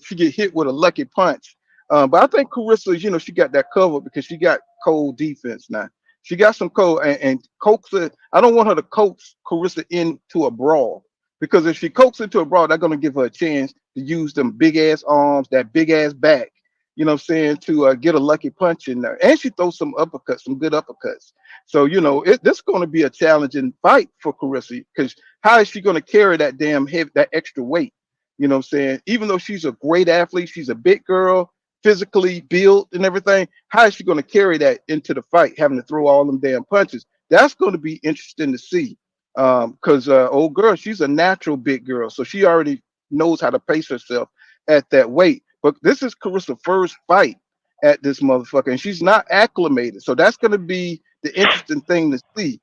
she get hit with a lucky punch. But I think Claressa, she got that covered because she got cold defense now. She got some cold and coax her. I don't want her to coax Claressa into a brawl, because if she coaxes into a brawl, they're going to give her a chance to use them big ass arms, that big ass back, to get a lucky punch in there. And she throws some uppercuts, some good uppercuts. So, this is going to be a challenging fight for Claressa, because how is she going to carry that damn heavy, that extra weight? Even though she's a great athlete, she's a big girl, physically built and everything. How is she going to carry that into the fight, having to throw all them damn punches? That's going to be interesting to see. Because old girl, she's a natural big girl, so she already knows how to pace herself at that weight. But this is Claressa's first fight at this motherfucker, and she's not acclimated. So that's going to be the interesting thing to see.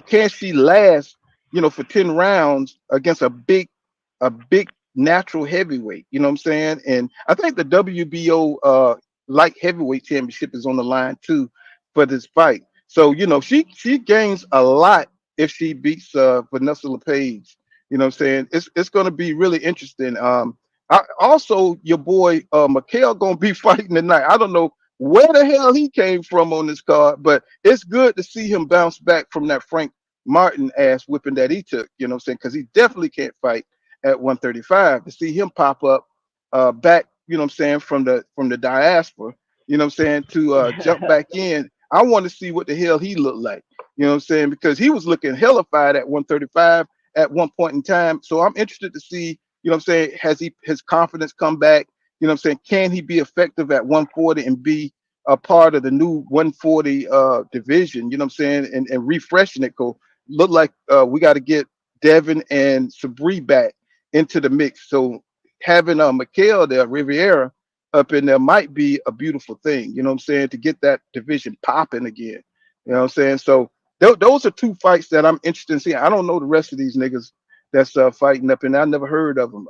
Can she last, for 10 rounds against a big natural heavyweight? And I think the WBO light heavyweight championship is on the line too for this fight. So she gains a lot if she beats Vanessa Lepage. It's going to be really interesting. Also, your boy Mikhail gonna be fighting tonight. I don't know where the hell he came from on this card, but it's good to see him bounce back from that Frank Martin ass whipping that he took. Because he definitely can't fight at 135. To see him pop up back, from the diaspora, to jump back in. I want to see what the hell he looked like. Because he was looking hellified at 135 at one point in time. So I'm interested to see. Has his confidence come back? Can he be effective at 140 and be a part of the new 140 division? And refreshing it. Look like we got to get Devin and Sabri back into the mix. So having Mikhail there, Riviera up in there might be a beautiful thing. To get that division popping again. So those are two fights that I'm interested in seeing. I don't know the rest of these niggas that's fighting up, and I never heard of them.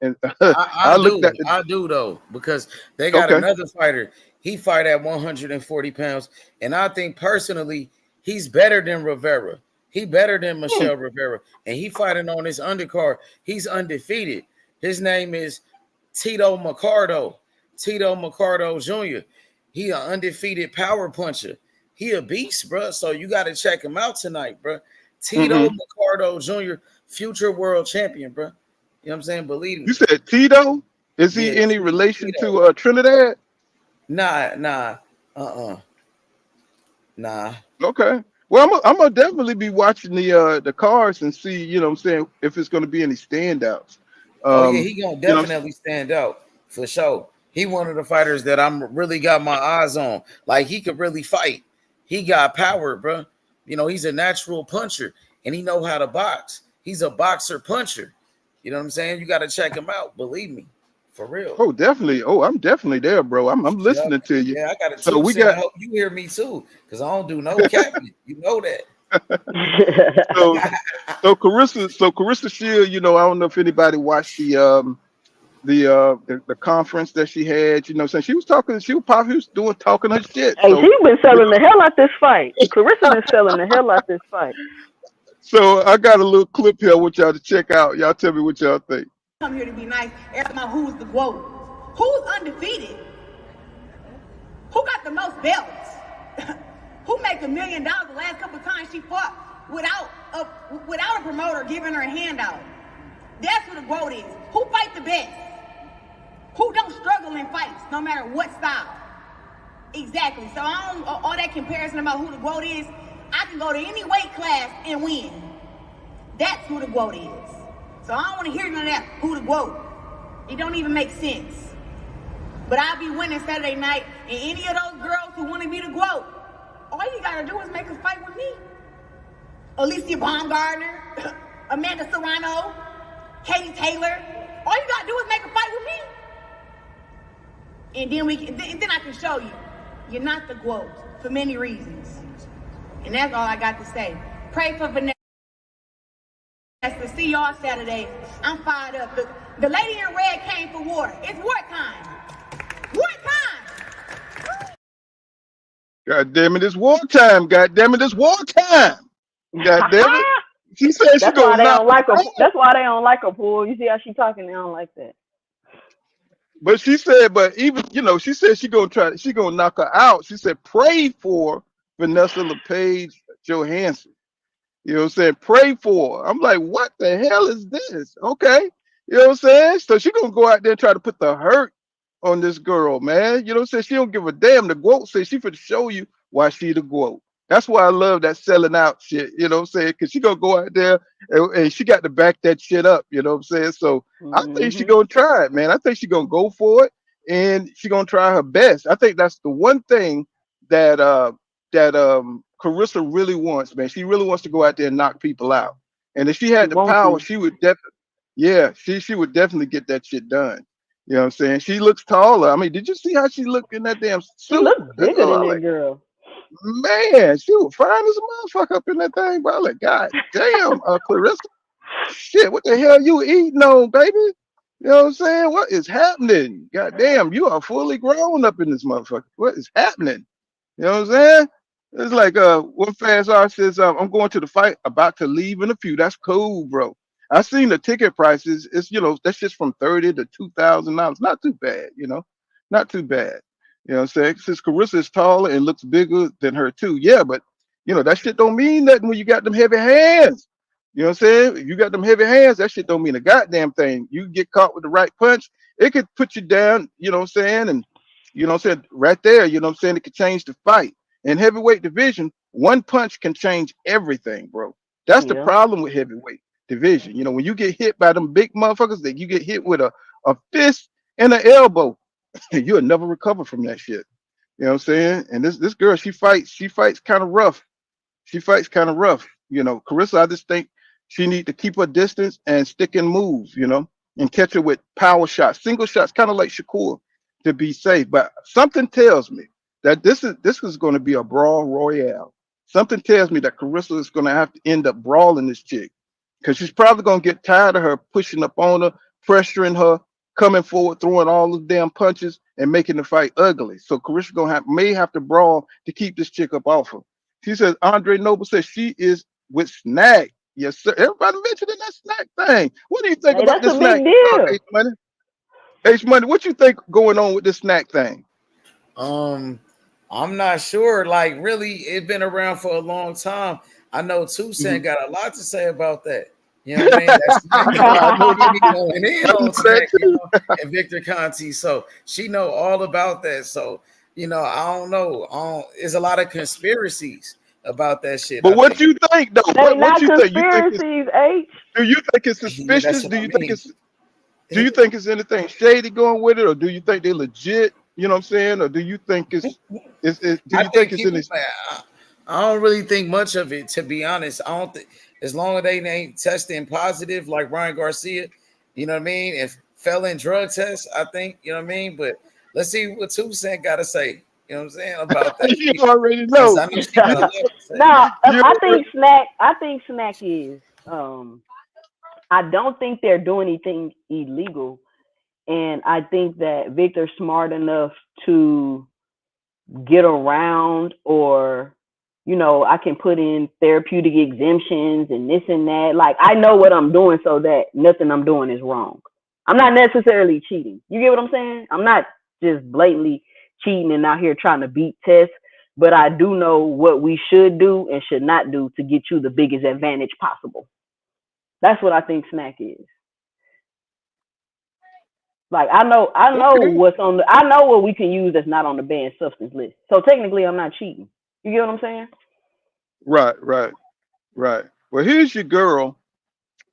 And I do though, because they got another fighter. He fight at 140 pounds, and I think personally he's better than Rivera. He better than Michelle Rivera, and he fighting on this undercard. He's undefeated. His name is Tito Mercado Jr. He an undefeated power puncher. He a beast, bro. So you got to check him out tonight, bro. Tito Mercado Jr., future world champion, bro. You know what I'm saying? Believe me. You said Tito? Is he any relation to Trinidad? Nah. Okay. Well, I'm gonna definitely be watching the cards and see, if it's gonna be any standouts. He gonna definitely stand out for sure. He one of the fighters that I'm really got my eyes on. Like, he could really fight. He got power, bro. He's a natural puncher, and he know how to box. He's a boxer puncher. You know what I'm saying? You got to check him out. Believe me, for real. Oh, definitely. Oh, I'm definitely there, bro. I'm listening to you. Yeah, I got to. So I hope you hear me too, because I don't do no capping. You know that. so Claressa Shields. I don't know if anybody watched the conference that she had. She was talking. She was talking her shit. Hey, she's been selling the hell out this fight. Claressa been selling the hell out this fight. So I got a little clip here I want y'all to check out. Y'all tell me what y'all think. Come here to be nice. Ask about who's the GWOAT. Who's undefeated? Who got the most belts? Who made $1 million the last couple of times she fought without a promoter giving her a handout? That's what the GWOAT is. Who fight the best? Who don't struggle in fights, no matter what style? Exactly. So all that comparison about who the GWOAT is, I can go to any weight class and win. That's who the GWOAT is. So I don't want to hear none of that, who the GWOAT. It don't even make sense. But I'll be winning Saturday night, and any of those girls who want to be the GWOAT, all you got to do is make a fight with me. Alicia Baumgardner, Amanda Serrano, Katie Taylor. All you gotta do is make a fight with me. And then then I can show you. You're not the GWOAT for many reasons. And that's all I got to say. Pray for Vanessa. See y'all Saturday. I'm fired up. The lady in red came for war. It's war time. War time. God damn it, it's wartime. God damn it, it's wartime. God damn it. She said she That's why gonna they knock don't like her. her out. That's why they don't like her, Paul. You see how she talking? They don't like that. But she said, but even she said she gonna knock her out. She said, pray for Vanessa Lepage Joanisse. You know what I'm saying? Pray for her. I'm like, what the hell is this? Okay. You know what I'm saying? So she gonna go out there and try to put the hurt on this girl, man. You know what I'm saying? She don't give a damn. The GWOAT says she finna show you why she the GWOAT. That's why I love that selling out shit. You know what I'm saying? Because she gonna go out there and she got to back that shit up. You know what I'm saying? So I think she gonna try it, man. I think she gonna go for it and she gonna try her best. I think that's the one thing that Claressa really wants, man. She really wants to go out there and knock people out. And if she had the power, she would definitely, she would definitely get that shit done. You know what I'm saying? She looks taller. I mean, did you see how she looked in that damn suit? She looks bigger than that girl. Man, she was fine as a motherfucker up in that thing, bro. Like, God damn, Claressa. Shit, what the hell you eating on, baby? You know what I'm saying? What is happening? God damn, you are fully grown up in this motherfucker. What is happening? You know what I'm saying? It's like one fast R says, I'm going to the fight, about to leave in a few. That's cool, bro. I seen the ticket prices. It's that's just from $30 to $2,000. Not too bad, not too bad. You know what I'm saying? Since Claressa is taller and looks bigger than her too. Yeah, but that shit don't mean nothing when you got them heavy hands. You know what I'm saying? If you got them heavy hands, that shit don't mean a goddamn thing. You get caught with the right punch, it could put you down, you know what I'm saying? And right there, you know what I'm saying? It could change the fight. In heavyweight division, one punch can change everything, bro. That's the problem with heavyweight division. When you get hit by them big motherfuckers, that you get hit with a fist and an elbow, you'll never recover from that shit. You know what I'm saying? And this girl, she fights kind of rough. She fights kind of rough. Claressa, I just think she need to keep her distance and stick and move, and catch her with power shots, single shots, kind of like Shakur, to be safe. But something tells me that this is going to be a brawl royale. Something tells me that Claressa is going to have to end up brawling this chick, because she's probably going to get tired of her pushing up on her, pressuring her, coming forward, throwing all the damn punches and making the fight ugly. So Claressa may have to brawl to keep this chick up off her. She says, Andre Noble says she is with Snack. Yes, sir. Everybody mentioning that Snack thing. What do you think about this Snack? H Money? H Money, what you think going on with this Snack thing? I'm not sure. Like, really, it's been around for a long time. I know Toussaint got a lot to say about that. You know what I mean? That's going in on Snack, and Victor Conti. So she know all about that. So, I don't know. There's a lot of conspiracies about that shit. But what you think, though? What you think? Do you think it's suspicious? Do you think it's anything shady going with it, or do you think they legit? You know what I'm saying? Or do you think it's I don't really think much of it, to be honest. I don't think, as long as they ain't testing positive like Ryan Garcia, you know what I mean? If felon drug test, I think, you know what I mean? But let's see what Toussaint got to say. You know what I'm saying about that? You already know. I think Snack is. I don't think they're doing anything illegal, and I think that Victor's smart enough to get around, or I can put in therapeutic exemptions and this and that. Like, I know what I'm doing, so that nothing I'm doing is wrong. I'm not necessarily cheating. You get what I'm saying? I'm not just blatantly cheating and out here trying to beat tests, but I do know what we should do and should not do to get you the biggest advantage possible. That's what I think Snack is. Like, I know what's on I know what we can use that's not on the banned substance list. So technically I'm not cheating. You get what I'm saying? Right. Well, here's your girl.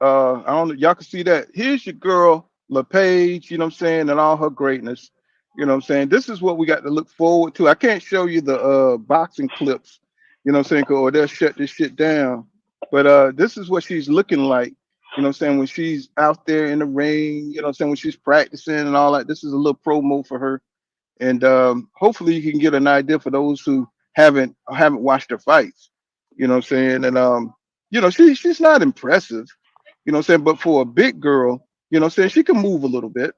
I don't know, y'all can see that. Here's your girl, Lepage, you know what I'm saying, and all her greatness. You know what I'm saying? This is what we got to look forward to. I can't show you the boxing clips, you know what I'm saying, or they'll shut this shit down. But this is what she's looking like You know what I'm saying? When she's out there in the ring, you know what I'm saying? When she's practicing and all that, this is a little promo for her. And hopefully you can get an idea for those who haven't watched her fights. You know what I'm saying? And you know, she's not impressive, you know what I'm saying? But for a big girl, you know what I'm saying, she can move a little bit.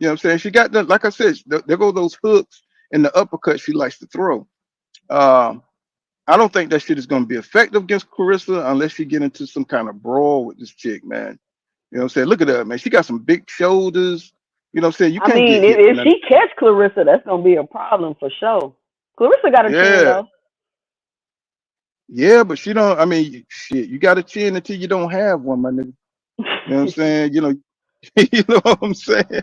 You know what I'm saying? She got the, like I said, there go those hooks and the uppercut she likes to throw. I don't think that shit is going to be effective against Claressa unless she get into some kind of brawl with this chick, man. You know what I'm saying? Look at her, man. She got some big shoulders. You know what I'm saying? You I can't mean, get hit. if she catch Claressa, that's gonna be a problem for sure. Claressa got a chin though. Yeah, but she don't. I mean, shit, you got a chin until you don't have one, my nigga. You know what I'm saying? You know, you know what I'm saying?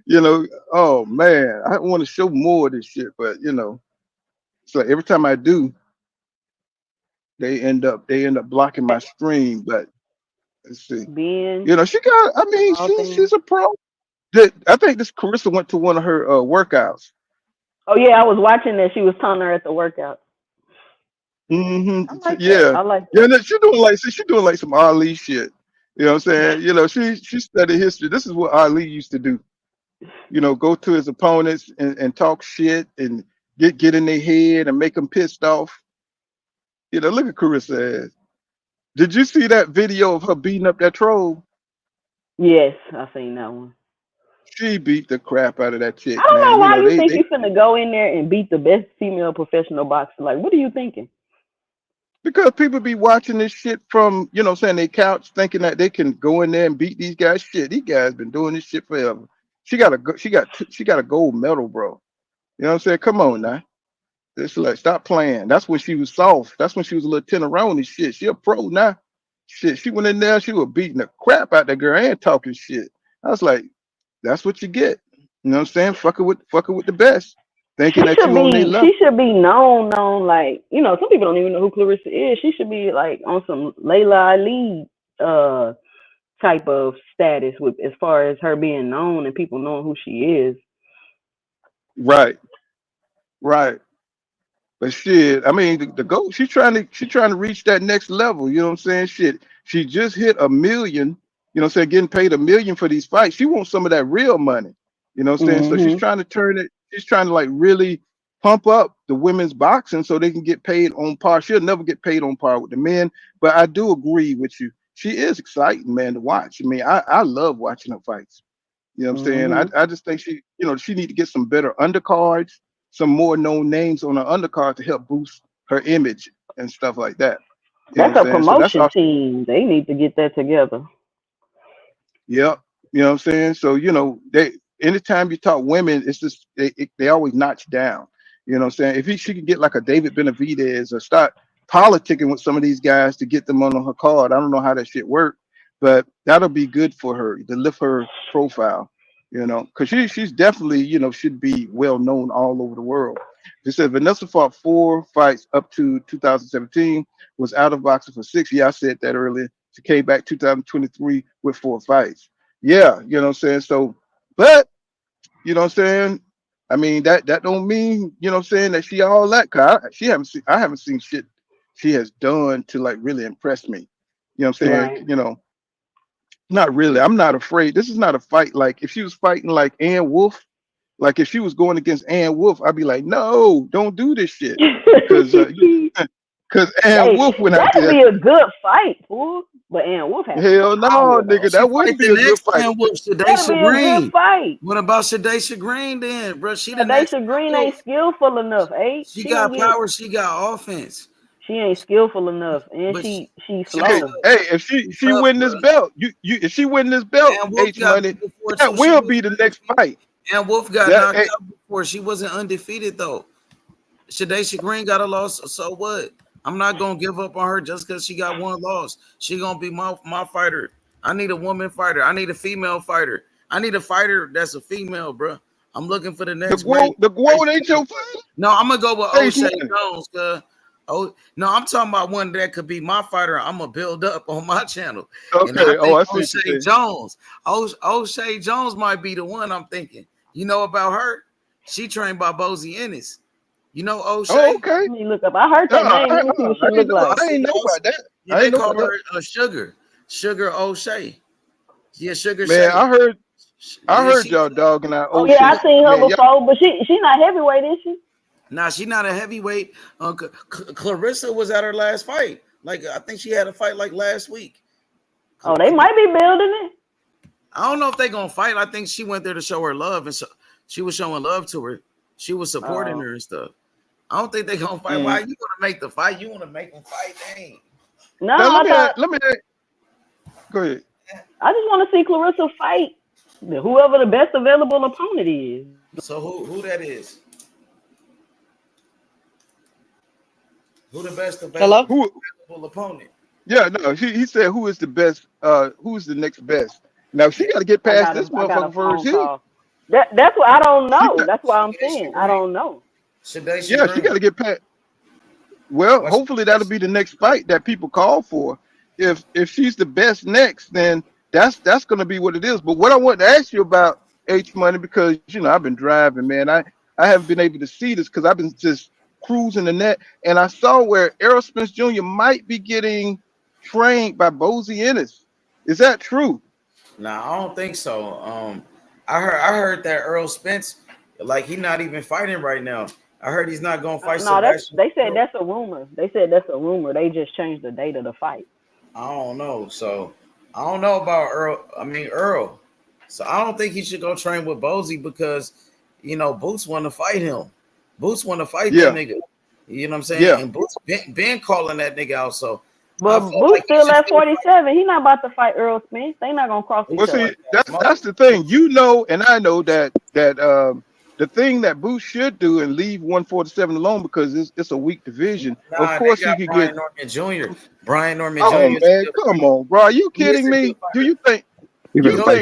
You know, oh man, I want to show more of this shit, but you know, so every time I do, they end up blocking my stream. But let's see. Being You know, she got. I mean, she's a pro. I think this Claressa went to one of her workouts. Oh yeah, I was watching that. She was telling her at the workout. Mm-hmm. I like Yeah. that. I like that. Yeah, no, she doing like some Ali shit. You know what I'm saying? You know, she studied history. This is what Ali used to do. You know, go to his opponents and talk shit and get in their head and make them pissed off. You know, look at Claressa ass. Did you see that video of her beating up that troll? Yes, I seen that one. She beat the crap out of that chick, I don't man. know why You know, you think she's finna go in there and beat the best female professional boxer. Like, what are you thinking? because people be watching this shit from, you know what I'm saying, they couch thinking that they can go in there and beat these guys. Shit, these guys been doing this shit forever. She got a gold medal, bro. You know what I'm saying? Come on now. It's like, stop playing. That's when she was soft. That's when she was a little tenderoni shit. She a pro now. Shit, she went in there, she was beating the crap out that girl and talking shit. I was like, that's what you get. You know what I'm saying? Fucking with the best. Thinking that you on their level. She should be known, like, you know, some people don't even know who Claressa is. She should be like on some Layla Ali type of status with as far as her being known and people knowing who she is. Right. But shit, I mean, the goal, she's trying to reach that next level. You know what I'm saying? Shit, she just hit 1 million. You know what I'm saying? Getting paid 1 million for these fights. She wants some of that real money. You know what I'm saying? So she's trying to turn it. She's trying to like really pump up the women's boxing so they can get paid on par. She'll never get paid on par with the men. But I do agree with you. She is exciting, man, to watch. I mean, I love watching her fights. You know what I'm saying? I just think she need to get some better undercards, some more known names on her undercard to help boost her image and stuff like that. That's a promotion team. They need to get that together. Yep. You know what I'm saying? So, you know, anytime you talk women, it's just they always notch down. You know what I'm saying? If she could get like a David Benavidez or start politicking with some of these guys to get them on her card, I don't know how that shit works, but that'll be good for her to lift her profile, you know, because she's definitely, you know, should be well known all over the world. They said Vanessa fought 4 fights up to 2017, was out of boxing for 6. Yeah, I said that earlier. She came back 2023 with 4 fights. Yeah, you know what I'm saying? So, but, you know what I'm saying? I mean, that don't mean, you know what I'm saying, that she all that. Cause I haven't seen shit she has done to like really impress me. You know what I'm saying? Right. You know, not really. I'm not afraid. This is not a fight. Like if she was fighting like Ann Wolf, like if she was going against Ann Wolf, I'd be like, no, don't do this shit. Because Ann Wolf went out there. That'd be a good fight, fool. But Ann Wolf has hell no, nigga, that wouldn't be a good fight. That'd be a good fight. What about Shadaisha Green then, bro? Shadaisha Green ain't skillful enough, eh? She got power, she got offense. She ain't skillful enough, and she's slow. Hey, if she win this belt, if she win this belt, H Money, that will be the next fight. And Wolf got knocked out before. She wasn't undefeated though. Shadaisha Green got a loss, so what? I'm not gonna give up on her just because she got 1 loss. She gonna be my fighter. I need a woman fighter. I need a female fighter. I need a fighter that's a female, bro. I'm looking for the next. The GWOAT ain't your fighter. No, I'm gonna go with O'Shea Jones, cuz. Oh no, I'm talking about one that could be my fighter. I'm gonna build up on my channel. Okay. And I think O'Shea Jones. O'Shea Jones might be the one I'm thinking. You know about her? She trained by Bozy Ennis. You know O'Shea? Oh, okay. Let me look up. I heard that name. Let me see what she look like. I ain't know about that. They call her Sugar O'Shea. Yeah, Sugar Man, Shay. I heard Yeah, y'all dogging out Oh old yeah, I shit. seen her Man, before, but she not heavyweight, is she? Nah, she not a heavyweight. Claressa was at her last fight. Like I think she had a fight like last week. Oh, they might be building it. I don't know if they gonna fight. I think she went there to show her love, and so she was showing love to her. She was supporting her and stuff. I don't think they gonna fight. Why you want to make the fight? You want to make them fight? Dang. No, now, let me go ahead. I just want to see Claressa fight whoever the best available opponent is. So who that is? Who the best available opponent? Yeah, no, he said who is the best, who's the next best. Now she got to get past this motherfucker first. That's what I don't know. That's why I'm saying I don't know. Yeah, she got to get past. Well, hopefully that'll be the next fight that people call for. If she's the best next, then that's going to be what it is. But what I want to ask you about H Money, because I've been driving, man. I haven't been able to see this because I've been just cruising the net, and I saw where Errol Spence Jr. might be getting trained by Joannisse. Is that true? Nah, I don't think so. I heard that Errol Spence, like, he's not even fighting right now. I heard he's not gonna fight. No, they said that's a rumor. They They just changed the date of the fight. I don't know. So I don't know about Earl. So I don't think he should go train with Bozy because Boots want to fight him. Boots want to fight that nigga. You know what I'm saying? Yeah. And Boots been calling that nigga out. So but Boots still at 47. He's not about to fight Errol Spence. They not gonna cross each other. That's the thing. And I know that the thing that Boots should do and leave 147 alone because it's a weak division. Of course, he could Brian get Norman Jr. Brian Norman Oh Jr. man, come on, bro. Are you kidding me? Do you think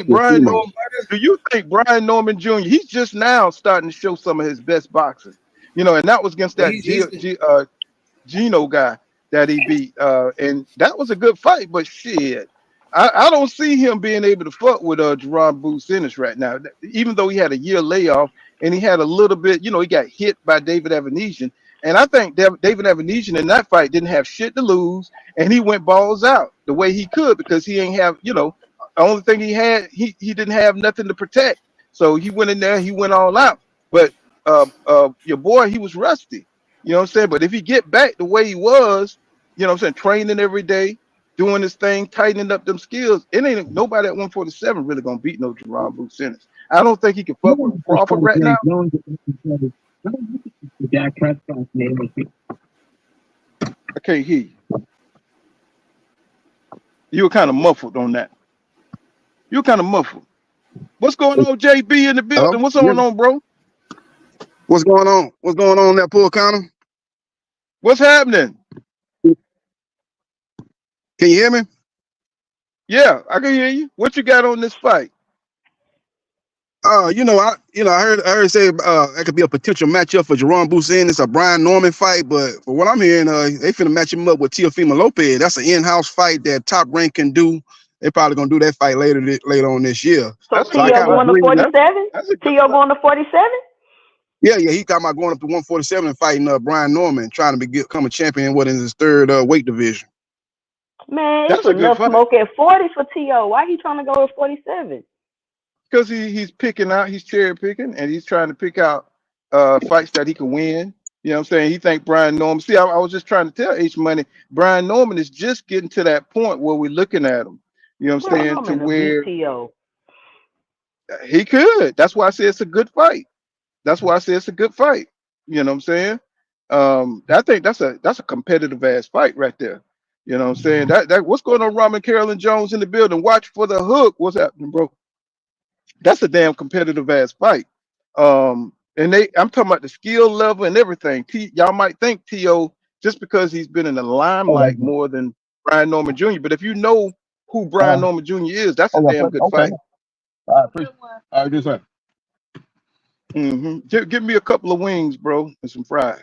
Brian Norman Jr. He's just now starting to show some of his best boxing, and that was against that Gino guy that he beat, and that was a good fight. But shit, I don't see him being able to fuck with Jerome Business right now, even though he had a year layoff and he had a little bit, he got hit by David Avanesian. And I think David Avanesian in that fight didn't have shit to lose, and he went balls out the way he could because he ain't have, the only thing he had, he didn't have nothing to protect. So he went in there, he went all out. But your boy, he was rusty, you know what I'm saying? But if he get back the way he was, training every day, doing his thing, tightening up them skills, it ain't nobody at 147 really gonna beat no Jerome Business. I don't think he can fuck with Crawford right now. I can't hear you. You were kind of muffled on that. You were kind of muffled. What's going on, JB in the building? Hello? What's going on, bro? What's going on? What's going on there, Paul Connor? What's happening? Can you hear me? Yeah, I can hear you. What you got on this fight? I heard say that could be a potential matchup for Jerome Business. It's a Brian Norman fight, but for what I'm hearing, they finna match him up with Teofimo Lopez. That's an in-house fight that Top Rank can do. They probably gonna do that fight later on this year. So Tio going to 47? Tio going to 47? Yeah, he got my going up to 147 and fighting Brian Norman, trying to become a champion in his third weight division. Man, it's enough smoke at 40 for Tio. Why he trying to go at 47? Because he's picking out, he's cherry picking, and he's trying to pick out fights that he can win. You know what I'm saying? He think Brian Norman. See, I was just trying to tell H Money, Brian Norman is just getting to that point where we're looking at him. You know what I'm saying? To where he could. That's why I say it's a good fight. That's why I say it's a good fight. You know what I'm saying? I think that's a competitive ass fight right there. You know what I'm saying? That what's going on, Robin Carolyn Jones in the building? Watch for the hook. What's happening, bro? That's a damn competitive ass fight. And I'm talking about the skill level and everything. Y'all might think T.O. just because he's been in the limelight more than Brian Norman Jr. But if you know who Brian Norman Jr. is, that's a damn good fight. All right, good sir. Give me a couple of wings, bro, and some fries.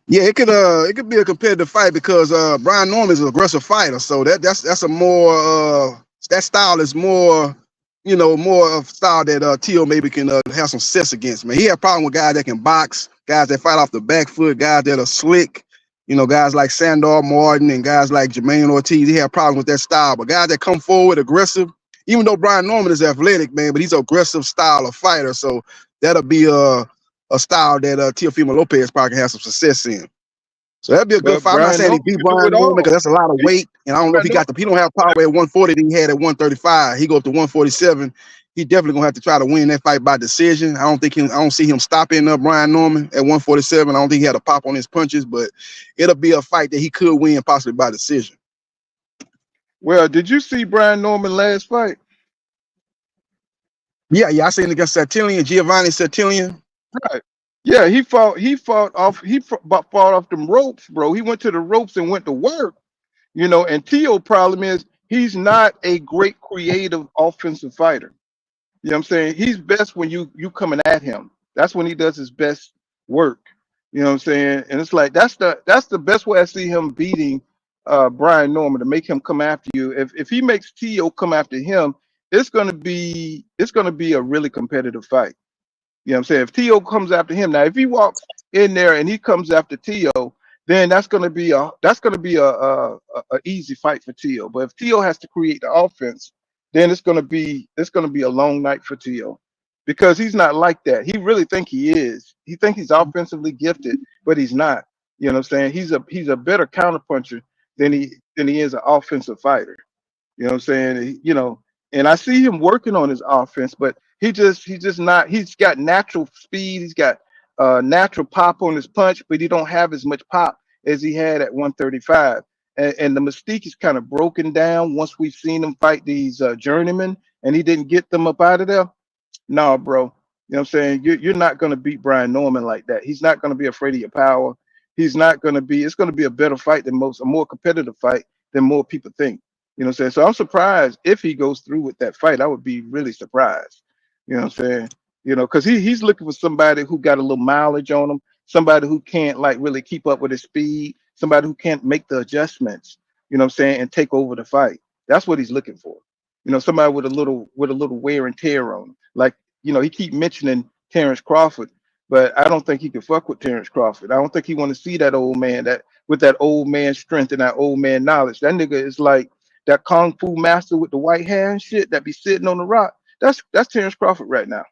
Yeah, it could be a competitive fight because Brian Norman is an aggressive fighter, so that's a more that style is more. More of style that Tio maybe can have some success against. Man, he had a problem with guys that can box, guys that fight off the back foot, guys that are slick. Guys like Sandor Martin and guys like Jermaine Ortiz. He had a problem with that style. But guys that come forward aggressive, even though Brian Norman is athletic, man, but he's an aggressive style of fighter. So that'll be a style that Teofimo Lopez probably can have some success in. So that'd be a good But fight. I'm not Brian saying he Norman beat can do Brian it Norman all. because that's a lot of weight, and I don't know if he got he don't have power at 140 that he had at 135. He go up to 147. He definitely gonna have to try to win that fight by decision. I don't see him stopping Brian Norman at 147. I don't think he had a pop on his punches, but it'll be a fight that he could win possibly by decision. Well, did you see Brian Norman last fight? Yeah, I seen it against Giovanni Satilian. Right. Yeah, he fought off them ropes, bro. He went to the ropes and went to work. You know, and Tio problem is he's not a great creative offensive fighter. You know what I'm saying? He's best when you coming at him. That's when he does his best work. You know what I'm saying? And it's like that's the best way I see him beating Brian Norman, to make him come after you. If he makes Tio come after him, it's gonna be a really competitive fight. You know what I'm saying? If Tio comes after him, now if he walks in there and he comes after Tio, then that's gonna be a easy fight for Tio. But if Tio has to create the offense, then it's gonna be a long night for Tio, because he's not like that. He really think he is. He think he's offensively gifted, but he's not. You know what I'm saying? He's a better counterpuncher than he is an offensive fighter. You know what I'm saying? You know, and I see him working on his offense, but he's just not. He's got natural speed. He's got natural pop on his punch, but he don't have as much pop as he had at 135. And the mystique is kind of broken down once we've seen him fight these journeymen, and he didn't get them up out of there. No, bro. You know what I'm saying? You're not going to beat Brian Norman like that. He's not going to be afraid of your power. He's not going to be. It's going to be a better fight than a more competitive fight than more people think. You know what I'm saying? So I'm surprised if he goes through with that fight. I would be really surprised. You know what I'm saying? You know, because he's looking for somebody who got a little mileage on him, somebody who can't like really keep up with his speed, somebody who can't make the adjustments, you know what I'm saying, and take over the fight. That's what he's looking for. You know, somebody with a little wear and tear on him. Like, you know, he keep mentioning Terrence Crawford, but I don't think he can fuck with Terrence Crawford. I don't think he want to see that old man that with that old man strength and that old man knowledge. That nigga is like that kung fu master with the white hair and shit that be sitting on the rock. That's Terrence Crawford right now.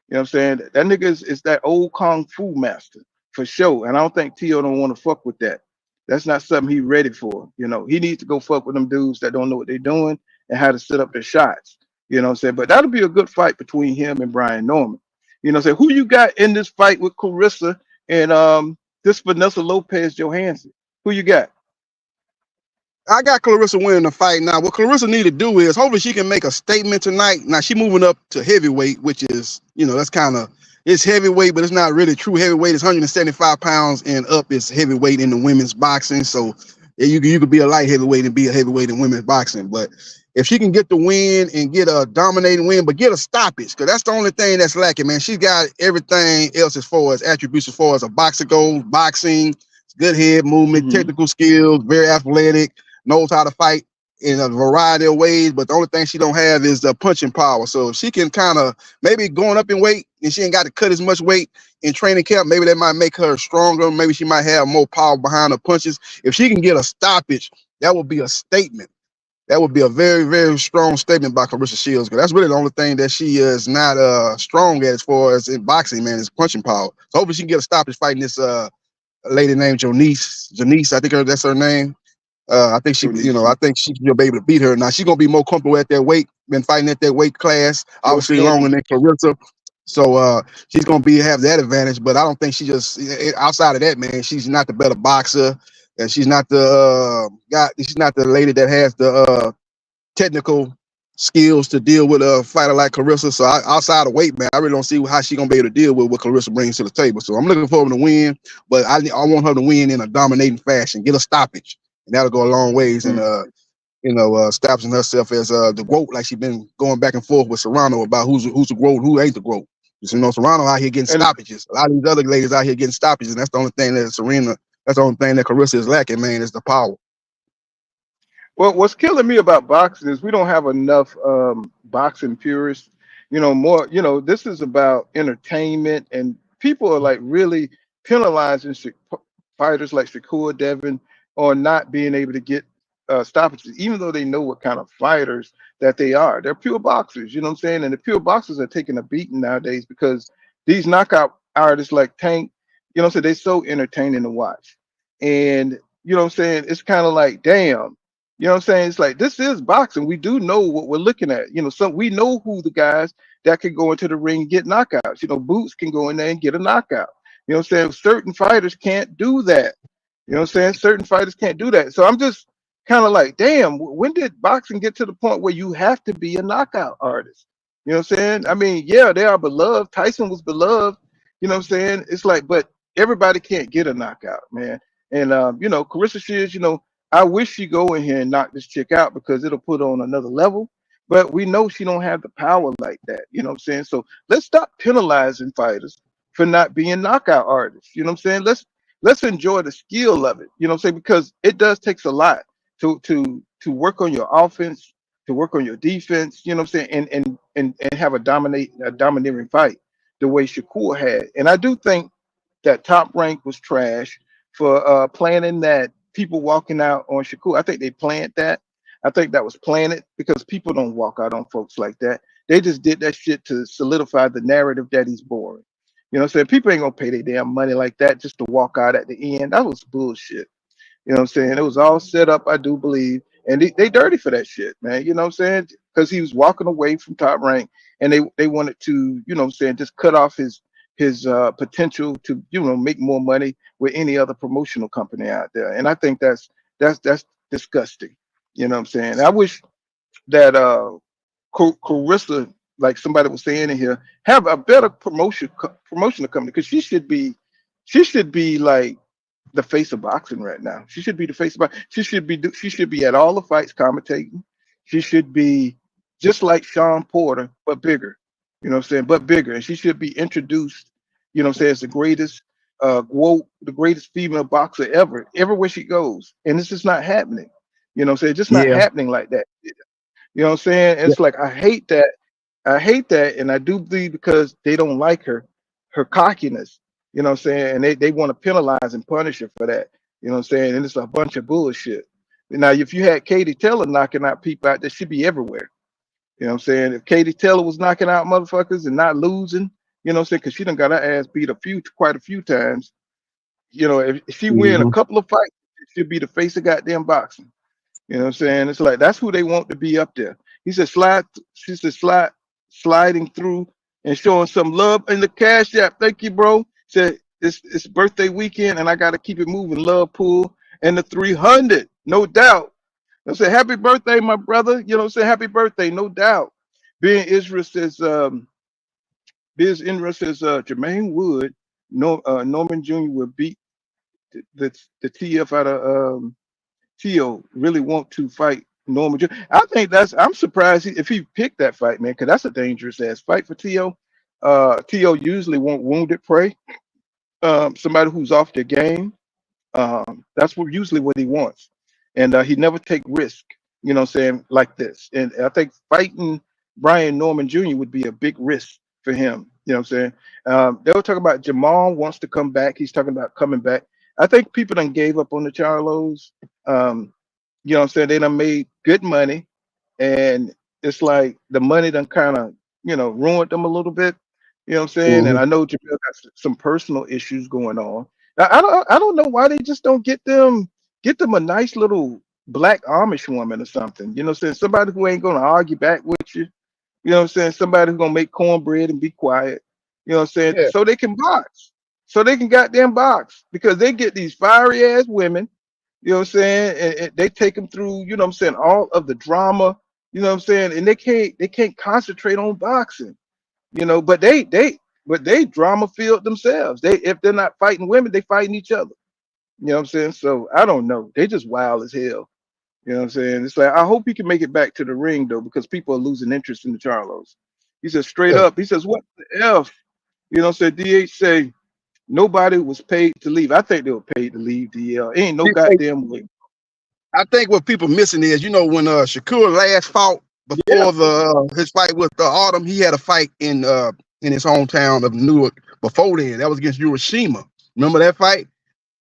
You know what I'm saying? That nigga is that old kung fu master for sure. And I don't think Tio don't want to fuck with that. That's not something he's ready for. You know, he needs to go fuck with them dudes that don't know what they're doing and how to set up their shots. You know what I'm saying? But that'll be a good fight between him and Brian Norman. You know what I'm saying? Who you got in this fight with Claressa and this Vanessa Lepage Joanisse? Who you got? I got Claressa winning the fight. Now, what Claressa need to do is hopefully she can make a statement tonight. Now, she moving up to heavyweight, which is, you know, that's kind of, it's heavyweight, but it's not really true heavyweight. It's 175 pounds and up is heavyweight in the women's boxing. So you could be a light heavyweight and be a heavyweight in women's boxing. But if she can get the win and get a dominating win, but get a stoppage, because that's the only thing that's lacking, man. She's got everything else as far as attributes, as far as a boxer goes, boxing, good head movement, technical skills, very athletic, knows how to fight in a variety of ways, but the only thing she don't have is the punching power. So if she can kind of maybe going up in weight and she ain't got to cut as much weight in training camp, maybe that might make her stronger. Maybe she might have more power behind her punches. If she can get a stoppage, that would be a statement. That would be a very, very strong statement by Claressa Shields, because that's really the only thing that she is not strong at as far as in boxing, man, is punching power. So hopefully she can get a stoppage fighting this lady named Joannisse, I think that's her name. I think she, you know, I think she'll be able to beat her. Now she's gonna be more comfortable at that weight, been fighting at that weight class, obviously longer than Claressa. So she's gonna have that advantage. But I don't think outside of that, man, she's not the better boxer, and she's not the she's not the lady that has the technical skills to deal with a fighter like Claressa. So outside of weight, man, I really don't see how she's gonna be able to deal with what Claressa brings to the table. So I'm looking forward to win, but I want her to win in a dominating fashion, get a stoppage. And that'll go a long ways in, establishing herself as the GWOAT, like she's been going back and forth with Serrano about who's the GWOAT, who ain't the GWOAT. You know, Serrano out here getting stoppages. A lot of these other ladies out here getting stoppages, and that's the only thing that Claressa is lacking, man, is the power. Well, what's killing me about boxing is we don't have enough boxing purists. You know, more. You know, this is about entertainment, and people are like really penalizing fighters like Shakur Devin or not being able to get stoppages, even though they know what kind of fighters that they are. They're pure boxers, you know what I'm saying? And the pure boxers are taking a beating nowadays because these knockout artists like Tank, you know what I'm saying, they're so entertaining to watch. And you know what I'm saying? It's kind of like, damn, you know what I'm saying? It's like this is boxing. We do know what we're looking at. You know, so we know who the guys that can go into the ring and get knockouts. You know, Boots can go in there and get a knockout. You know what I'm saying? Certain fighters can't do that. You know what I'm saying? Certain fighters can't do that. So I'm just kind of like, damn, when did boxing get to the point where you have to be a knockout artist? You know what I'm saying? I mean, yeah, they are beloved. Tyson was beloved. You know what I'm saying? It's like, but everybody can't get a knockout, man. And you know, Claressa Shields, you know, I wish she go in here and knock this chick out because it'll put her on another level. But we know she don't have the power like that. You know what I'm saying? So let's stop penalizing fighters for not being knockout artists. You know what I'm saying? Let's enjoy the skill of it. You know what I'm saying? Because it does takes a lot to work on your offense, to work on your defense. You know what I'm saying? And have a domineering fight the way Shakur had. And I do think that Top Rank was trash for planning that people walking out on Shakur. I think they planned that. I think that was planned because people don't walk out on folks like that. They just did that shit to solidify the narrative that he's boring. You know what I'm saying? People ain't gonna pay their damn money like that just to walk out at the end. That was bullshit. You know what I'm saying? It was all set up, I do believe. And they dirty for that shit, man. You know what I'm saying? Because he was walking away from Top Rank and they wanted to, you know what I'm saying, just cut off his potential to, you know, make more money with any other promotional company out there. And I think that's disgusting. You know what I'm saying? I wish that Claressa, like somebody was saying in here, have a better promotional company because she should be like the face of boxing right now. She should be the face of boxing. She should be at all the fights commentating. She should be just like Sean Porter, but bigger. You know what I'm saying? But bigger. And she should be introduced, you know what I'm saying, as the greatest GWOAT, the greatest female boxer ever, everywhere she goes. And it's just not happening. You know what I'm saying? Just not Yeah. happening like that. You know what I'm saying? Yeah. It's like I hate that. I hate that, and I do believe because they don't like her cockiness. You know what I'm saying? And they want to penalize and punish her for that. You know what I'm saying? And it's a bunch of bullshit. Now, if you had Katie Taylor knocking out people out, that should be everywhere. You know what I'm saying? If Katie Taylor was knocking out motherfuckers and not losing, you know what I'm saying? Because she done got her ass beat quite a few times. You know, if she win a Mhm. couple of fights, she'll be the face of goddamn boxing. You know what I'm saying? It's like that's who they want to be up there. He said she said sliding through and showing some love in the cash app. Thank you, bro. Said it's birthday weekend and I gotta keep it moving. Love pool and the 300, no doubt. I say happy birthday, my brother. You know what I'm saying? Happy birthday, no doubt. Being Israel says Jermaine Wood, Norman Jr. will beat the TF out of Tio really want to fight Norman. I think I'm surprised if he picked that fight, man, because that's a dangerous ass fight for Tio. Tio usually want wounded prey, somebody who's off their game. That's usually what he wants, and he never take risk. You know what I'm saying, like this. And I think fighting Brian Norman Jr. would be a big risk for him. You know what I'm saying? They were talking about Jamal wants to come back. He's talking about coming back. I think people done gave up on the Charlos. You know what I'm saying? They done made good money, and it's like the money done kind of, you know, ruined them a little bit. You know what I'm saying? And Mhm. I know Jamel got some personal issues going on. I don't know why they just don't get them a nice little black Amish woman or something. You know what I'm saying? Somebody who ain't gonna argue back with you. You know what I'm saying? Somebody who's gonna make cornbread and be quiet. You know what I'm saying? Yeah. So they can box. So they can goddamn box because they get these fiery ass women. You know what I'm saying? And they take them through, you know what I'm saying, all of the drama, you know what I'm saying? And they can't concentrate on boxing, you know, but they drama filled themselves. If they're not fighting women, they fighting each other. You know what I'm saying? So I don't know. They just wild as hell. You know what I'm saying? It's like I hope he can make it back to the ring though, because people are losing interest in the Charlos. He says straight Yeah. up, he says, what the F? You know what I'm saying? DH say nobody was paid to leave. I think they were paid to leave DL. Ain't no goddamn way. I think what people missing is, you know, when Shakur last fought Yeah. before his fight with Autumn, he had a fight in his hometown of Newark before then. That was against Hiroshima. Remember that fight?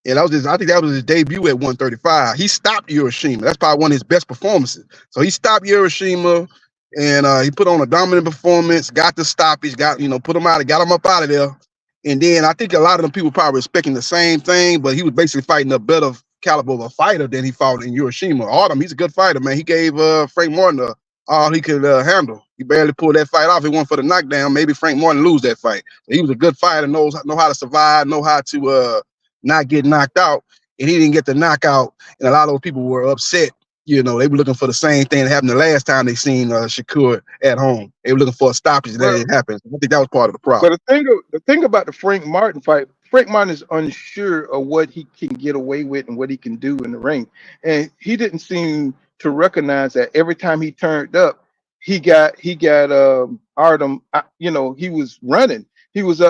And I think that was his debut at 135. He stopped Hiroshima. That's probably one of his best performances. So he stopped Hiroshima. and he put on a dominant performance, got the stoppage, got put him out, got him up out of there. And then I think a lot of them people probably expecting the same thing, but he was basically fighting a better caliber of a fighter than he fought in Hiroshima. Autumn, he's a good fighter, man. He gave Frank Martin all he could handle. He barely pulled that fight off. He went for the knockdown. Maybe Frank Martin lose that fight. He was a good fighter, know how to survive, know how to not get knocked out. And he didn't get the knockout. And a lot of those people were upset. They were looking for the same thing that happened the last time they seen Shakur at home. They were looking for a stoppage, and that didn't happen. I think that was part of the problem. But the thing about the Frank Martin fight, Frank Martin is unsure of what he can get away with and what he can do in the ring. And he didn't seem to recognize that every time he turned up, he got Artem, he was running. He was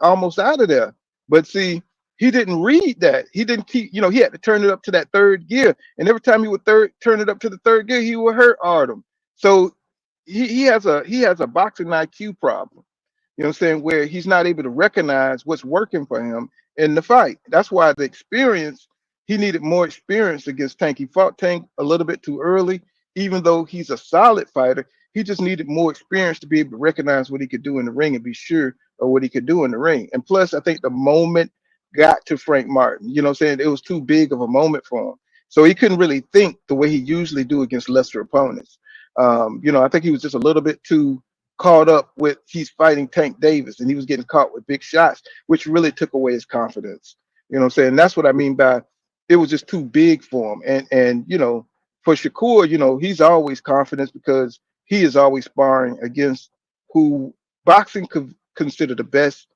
almost out of there. But see, he didn't read that. He didn't keep, he had to turn it up to that third gear. And every time he would turn it up to the third gear, he would hurt Artem. So he has a boxing IQ problem. You know what I'm saying? Where he's not able to recognize what's working for him in the fight. That's why he needed more experience against Tank. He fought Tank a little bit too early. Even though he's a solid fighter, he just needed more experience to be able to recognize what he could do in the ring and be sure of what he could do in the ring. And plus, I think the moment got to Frank Martin. You know what I'm saying? It was too big of a moment for him. So he couldn't really think the way he usually do against lesser opponents. I think he was just a little bit too caught up with he's fighting Tank Davis, and he was getting caught with big shots, which really took away his confidence. You know what I'm saying? That's what I mean by it was just too big for him. And for Shakur, he's always confident because he is always sparring against who boxing could consider the best,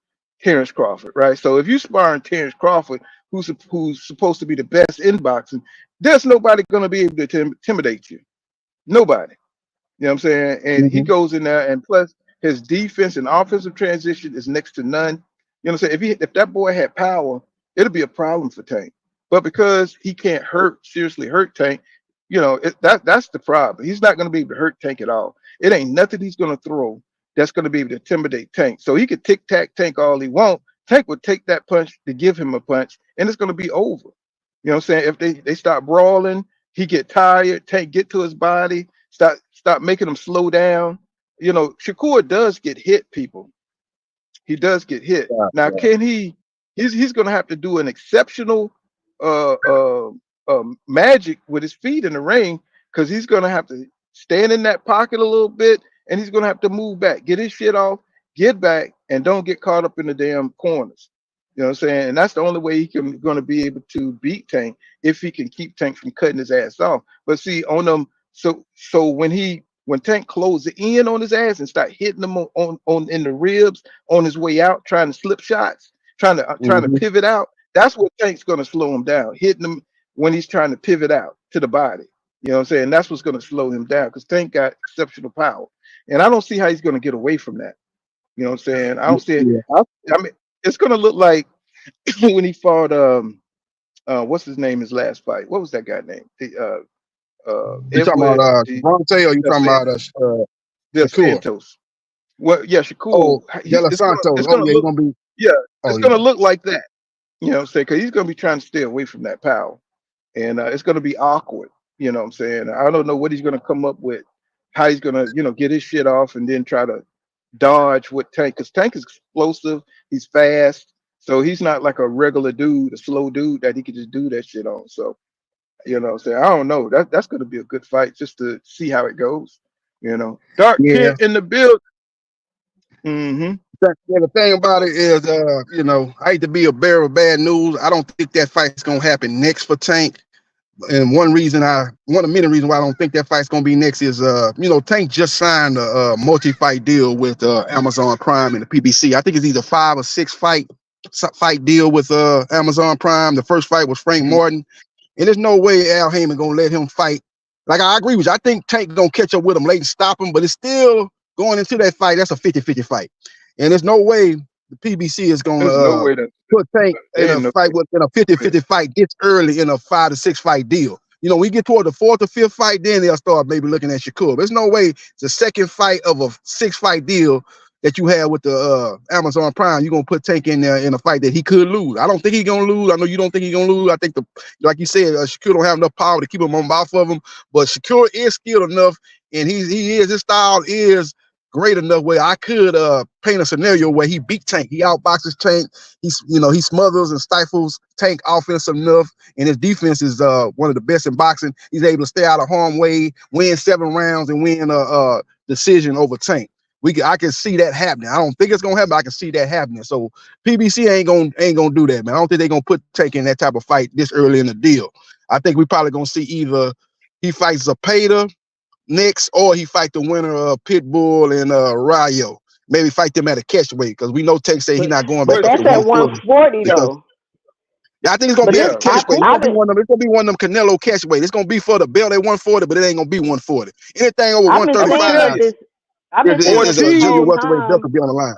Terrence Crawford, right? So if you sparring Terrence Crawford, who's supposed to be the best in boxing, there's nobody going to be able to intimidate you. Nobody. You know what I'm saying? And he goes in there, and plus his defense and offensive transition is next to none. You know what I'm saying? If that boy had power, it'll be a problem for Tank. But because he can't seriously hurt Tank, that's the problem. He's not going to be able to hurt Tank at all. It ain't nothing he's going to throw that's going to be able to intimidate Tank. So he could tic-tac Tank all he wants. Tank would take that punch to give him a punch, and it's going to be over. You know what I'm saying? If they start brawling, he get tired, Tank get to his body, stop making him slow down. Shakur does get hit, people. He does get hit. Now, can he's going to have to do an exceptional magic with his feet in the ring, because he's going to have to stand in that pocket a little bit, and he's going to have to move back, get his shit off, get back, and don't get caught up in the damn corners. You know what I'm saying? And that's the only way he can going to be able to beat Tank, if he can keep Tank from cutting his ass off. But see, on them, so when Tank closes in on his ass and start hitting him on in the ribs on his way out, trying to slip shots, trying to pivot out, that's what Tank's going to slow him down, hitting him when he's trying to pivot out to the body. You know what I'm saying? That's what's going to slow him down, because Tank got exceptional power. And I don't see how he's going to get away from that. You know what I'm saying? I don't see it. I mean, it's going to look like when he fought, what's his name, his last fight? What was that guy name? You talking about Bronte, or you talking about Santos? Well, yeah, Shakur. It's going to look like that. You know what I'm saying? Because he's going to be trying to stay away from that power. And it's going to be awkward. You know what I'm saying? I don't know what he's going to come up with, how he's going to, get his shit off and then try to dodge with Tank. Because Tank is explosive. He's fast. So he's not like a regular dude, a slow dude that he could just do that shit on. So, you know what I'm saying? I don't know. That's going to be a good fight just to see how it goes. Dark Kid in the build. The thing about it is, I hate to be a bearer of bad news. I don't think that fight's gonna happen next for Tank. And one of many reasons why I don't think that fight's gonna be next is, Tank just signed a multi-fight deal with Amazon Prime and the PBC. I think it's either 5 or 6 fight deal with Amazon Prime. The first fight was Frank Martin, and there's no way Al Heyman gonna let him fight. Like, I agree with you. I think Tank gonna catch up with him late and stop him, but it's still going into that fight. That's a 50-50 fight. And there's no way the PBC is going to put Tank in a 50-50 fight this early in a 5 to 6 fight deal. When you get toward the 4th or 5th fight, then they'll start maybe looking at Shakur. There's no way the second fight of a 6 fight deal that you have with the Amazon Prime, you're gonna put Tank in there in a fight that he could lose. I don't think he's gonna lose. I know you don't think he's gonna lose. I think like you said, Shakur don't have enough power to keep him on off of him, but Shakur is skilled enough, and his style is great enough where I could paint a scenario where he beat Tank. He outboxes Tank. He smothers and stifles Tank offensive enough, and his defense is one of the best in boxing. He's able to stay out of harm's way, win 7 rounds, and win a decision over Tank. I can see that happening. I don't think it's gonna happen, but I can see that happening. So PBC ain't gonna do that, man. I don't think they're gonna put Tank in that type of fight this early in the deal. I think we probably gonna see either he fights Zepeda next, or he fight the winner of Pitbull and Rayo. Maybe fight them at a catch weight, because we know Tank say he's not going back up to 140 though. Yeah, I think it's gonna be at a catch weight. It's gonna be one of them Canelo catch weight. It's gonna be for the belt at 140, but it ain't gonna be 140. Anything over 135. I've been saying this whole time. Could be on the line.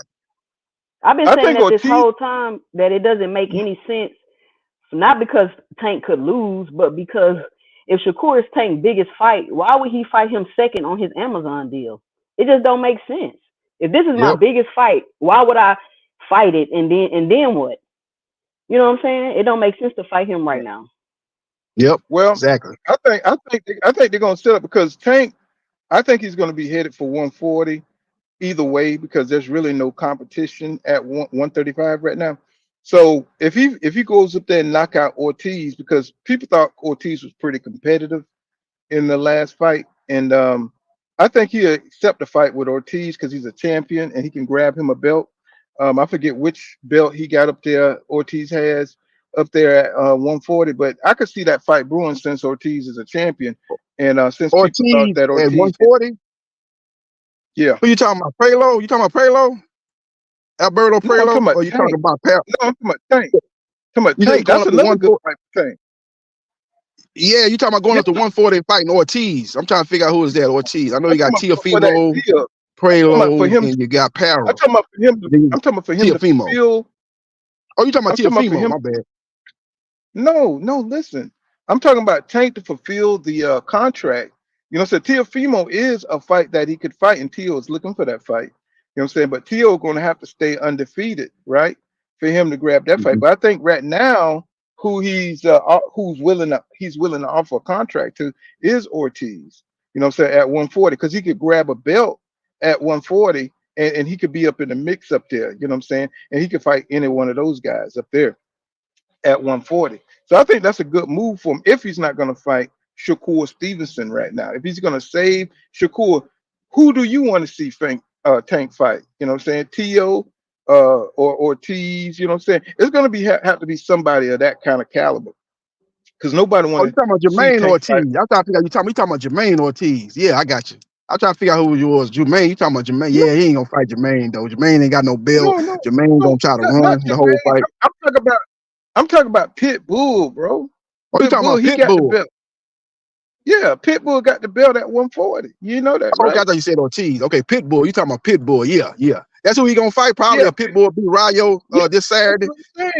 I've been saying that this whole time that it doesn't make any sense. Not because Tank could lose, but because if Shakur is Tank's biggest fight, why would he fight him second on his Amazon deal? It just don't make sense. If this is my biggest fight, why would I fight it and then what? You know what I'm saying? It don't make sense to fight him right now. Yep. Well, exactly. I think they're gonna set up, because Tank, I think he's going to be headed for 140 either way, because there's really no competition at 135 right now. So if he goes up there and knock out Ortiz, because people thought Ortiz was pretty competitive in the last fight, and I think he'll accept the fight with Ortiz because he's a champion and he can grab him a belt. I forget which belt he got up there. Ortiz has up there at 140, but I could see that fight brewing since Ortiz is a champion. And since Ortiz people thought that Ortiz at 140, yeah. Who you talking about? Prelo? You talking about Prelo? Alberto Prelo? No, or you talking about Pap? No, I'm talking about Tank. That's another good fight for Tank. Yeah, you talking about going up to 140 and fighting Ortiz. I'm trying to figure out who is that Ortiz. I know you got Teofimo, Prelo, and you got Paro. I'm talking about for him. I'm talking about for him Teofimo. to feel. Oh, you talking about Teofimo? My bad. No, listen. I'm talking about Tank to fulfill the contract. You know, so Teofimo is a fight that he could fight, and Teo is looking for that fight. You know what I'm saying? But Teo is going to have to stay undefeated, right, for him to grab that fight. But I think right now, who he's willing to offer a contract to is Ortiz. You know what I'm saying, at 140, because he could grab a belt at 140, and he could be up in the mix up there. You know what I'm saying? And he could fight any one of those guys up there at 140. So I think that's a good move for him if he's not going to fight Shakur Stevenson right now. If he's going to save Shakur, who do you want to see Tank fight? You know what I'm saying? Teo or Ortiz, you know what I'm saying? It's going to have to be somebody of that kind of caliber, because nobody wants to. You talking about Jermaine Ortiz? I'm trying to figure out you talking about Jermaine Ortiz. Yeah, I got you. I'm trying to figure out who yours. Jermaine, you talking about Jermaine? Yeah, he ain't gonna fight Jermaine though. Jermaine ain't got no belt. Jermaine gonna try to run the whole fight. I'm talking about Pitbull, bro. Oh, you talking about Pitbull? Yeah, Pitbull got the belt at 140. You know that, right? Okay, I thought you said Ortiz. Okay, Pitbull. You talking about Pitbull? Yeah. That's who he gonna fight. Probably a Pitbull beat Rayo this Saturday.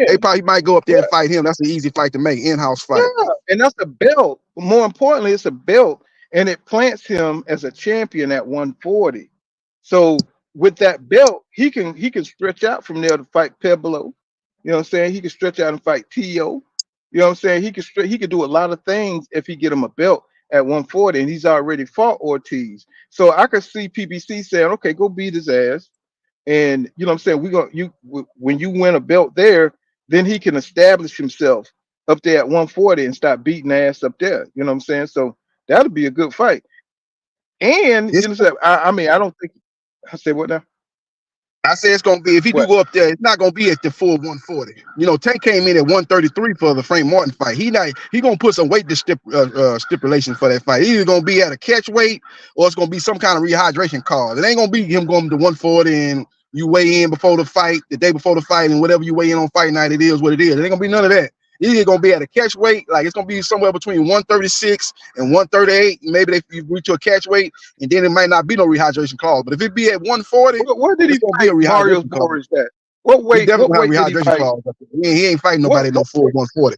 They probably might go up there and fight him. That's an easy fight to make, in-house fight. Yeah, and that's a belt. More importantly, it's a belt, and it plants him as a champion at 140. So with that belt, he can stretch out from there to fight Peblo. You know what I'm saying? He can stretch out and fight Teo. You know what I'm saying? He could do a lot of things if he get him a belt at 140, and he's already fought Ortiz. So I could see PBC saying, okay, go beat his ass. And you know what I'm saying? When you win a belt there, then he can establish himself up there at 140 and stop beating ass up there. You know what I'm saying? So that'll be a good fight. And you know, I mean, I don't think I say what now? I say it's gonna be, if he do go up there, it's not gonna be at the full 140. You know, Tank came in at 133 for the Frank Martin fight. He gonna put some weight stipulations for that fight. Either gonna be at a catch weight or it's gonna be some kind of rehydration call. It ain't gonna be him going to 140 and you weigh in before the fight, the day before the fight, and whatever you weigh in on fight night, it is what it is. It ain't gonna be none of that. Either gonna be at a catch weight, like it's gonna be somewhere between 136 and 138. Maybe if you reach a catch weight, and then it might not be no rehydration clause. But if it be at 140, where did he fight Mario Boris at? What weight? What weight did he fight? He ain't fighting nobody no full 140.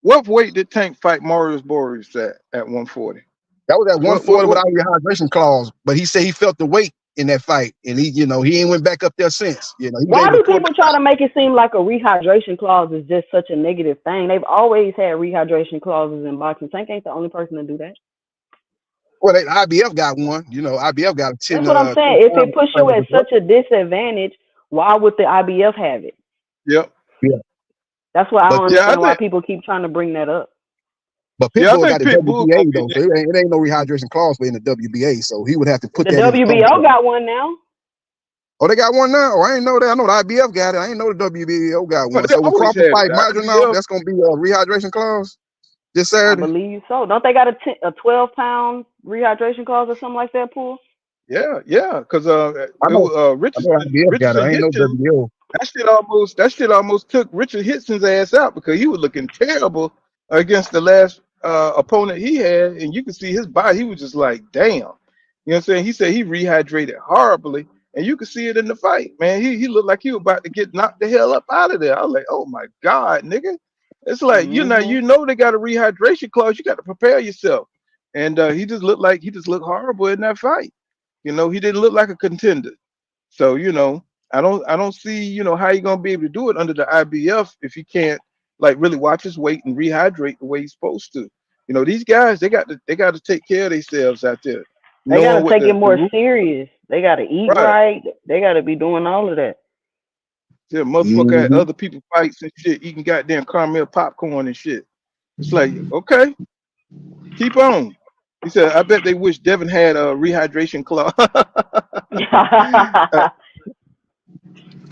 What weight did Tank fight Mario Boris at 140? That was at 140 without rehydration clause. But he said he felt the weight in that fight, and he ain't went back up there since. He was Why able do to people try to make it seem like a rehydration clause is just such a negative thing? They've always had rehydration clauses in boxing. Tank ain't the only person to do that. Well, IBF got one. IBF got a 10. That's what I'm saying. If it puts you at such a disadvantage, why would the IBF have it? Yep. Yeah. That's why I don't understand why people keep trying to bring that up. But Pitbull got the WBA though, so it ain't no rehydration clause in the WBA. So he would have to put the that. The WBO got one now. Oh, they got one now. Oh, I ain't know that. I know the IBF got it. I ain't know the WBO got one. So when Crawford fight Marginal, that's gonna be a rehydration clause this Saturday. I believe so. Don't they got a 12-pound rehydration clause or something like that, Pool? Yeah, because Richardson got it. I ain't no WBO. That shit almost took Richard Hitson's ass out because he was looking terrible against the last opponent he had, and you could see his body. He was just like, damn. You know what I'm saying? He said he rehydrated horribly, and you could see it in the fight, man. He looked like he was about to get knocked the hell up out of there. I was like, oh my God, nigga. It's like, they got a rehydration clause. You got to prepare yourself. And he just looked horrible in that fight. He didn't look like a contender. So, I don't see, how you're gonna be able to do it under the IBF if he can't like really watch his weight and rehydrate the way he's supposed to. These guys, they got to take care of themselves out there. They got to take it more serious. They got to eat right. They got to be doing all of that. Yeah, motherfucker had other people fights and shit, eating goddamn caramel popcorn and shit. It's like, okay, keep on. He said, I bet they wish Devin had a rehydration clause.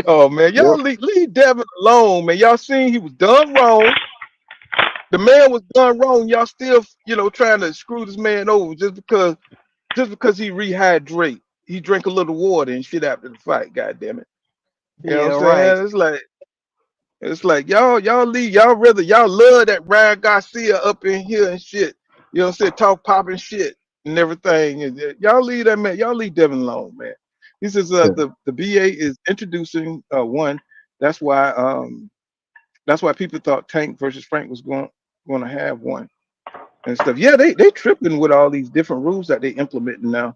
Oh man, y'all leave Devin alone, man. Y'all seen he was done wrong. The man was done wrong. Y'all still, trying to screw this man over just because he rehydrate. He drank a little water and shit after the fight. God damn it. You know what I'm saying? It's like y'all leave. Y'all love that Ryan Garcia up in here and shit. You know what I'm saying? Talk popping shit and everything. Y'all leave that man. Y'all leave Devin alone, man. He says the BA is introducing one. That's why people thought Tank versus Frank was going to have one and stuff. Yeah, they tripping with all these different rules that they implementing now.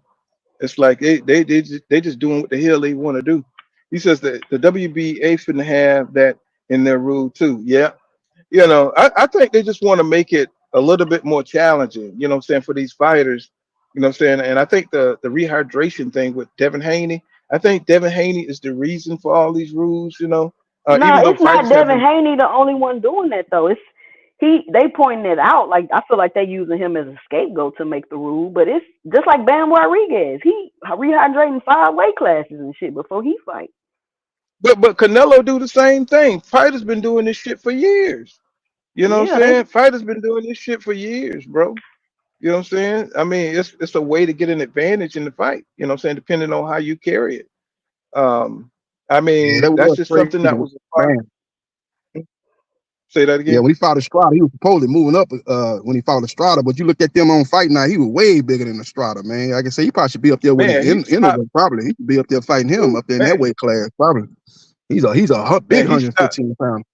It's like they just doing what the hell they want to do. He says that the WBA finna have that in their rule too. Yeah, I think they just want to make it a little bit more challenging. You know what I'm saying, for these fighters. You know what I'm saying? And I think the rehydration thing with Devin Haney, I think Devin Haney is the reason for all these rules, No, it's not Devin Haney the only one doing that though. It's they pointing it out. Like I feel like they using him as a scapegoat to make the rule, but it's just like Bam Rodriguez. He rehydrating 5 weight classes and shit before he fight. But Canelo do the same thing. Fighters been doing this shit for years. You know what I'm saying? Fighters been doing this shit for years, bro. You know what I'm saying? I mean, it's a way to get an advantage in the fight. You know what I'm saying? Depending on how you carry it. I mean, that's just something that was a part. Say that again. Yeah, when he fought Estrada, he was supposedly moving up when he fought Estrada, but you look at them on Fight Night, he was way bigger than Estrada, man. Like I say, he probably should be up there with him. Probably he should be up there fighting him up there in that weight class. Probably he's a big 115 pounds.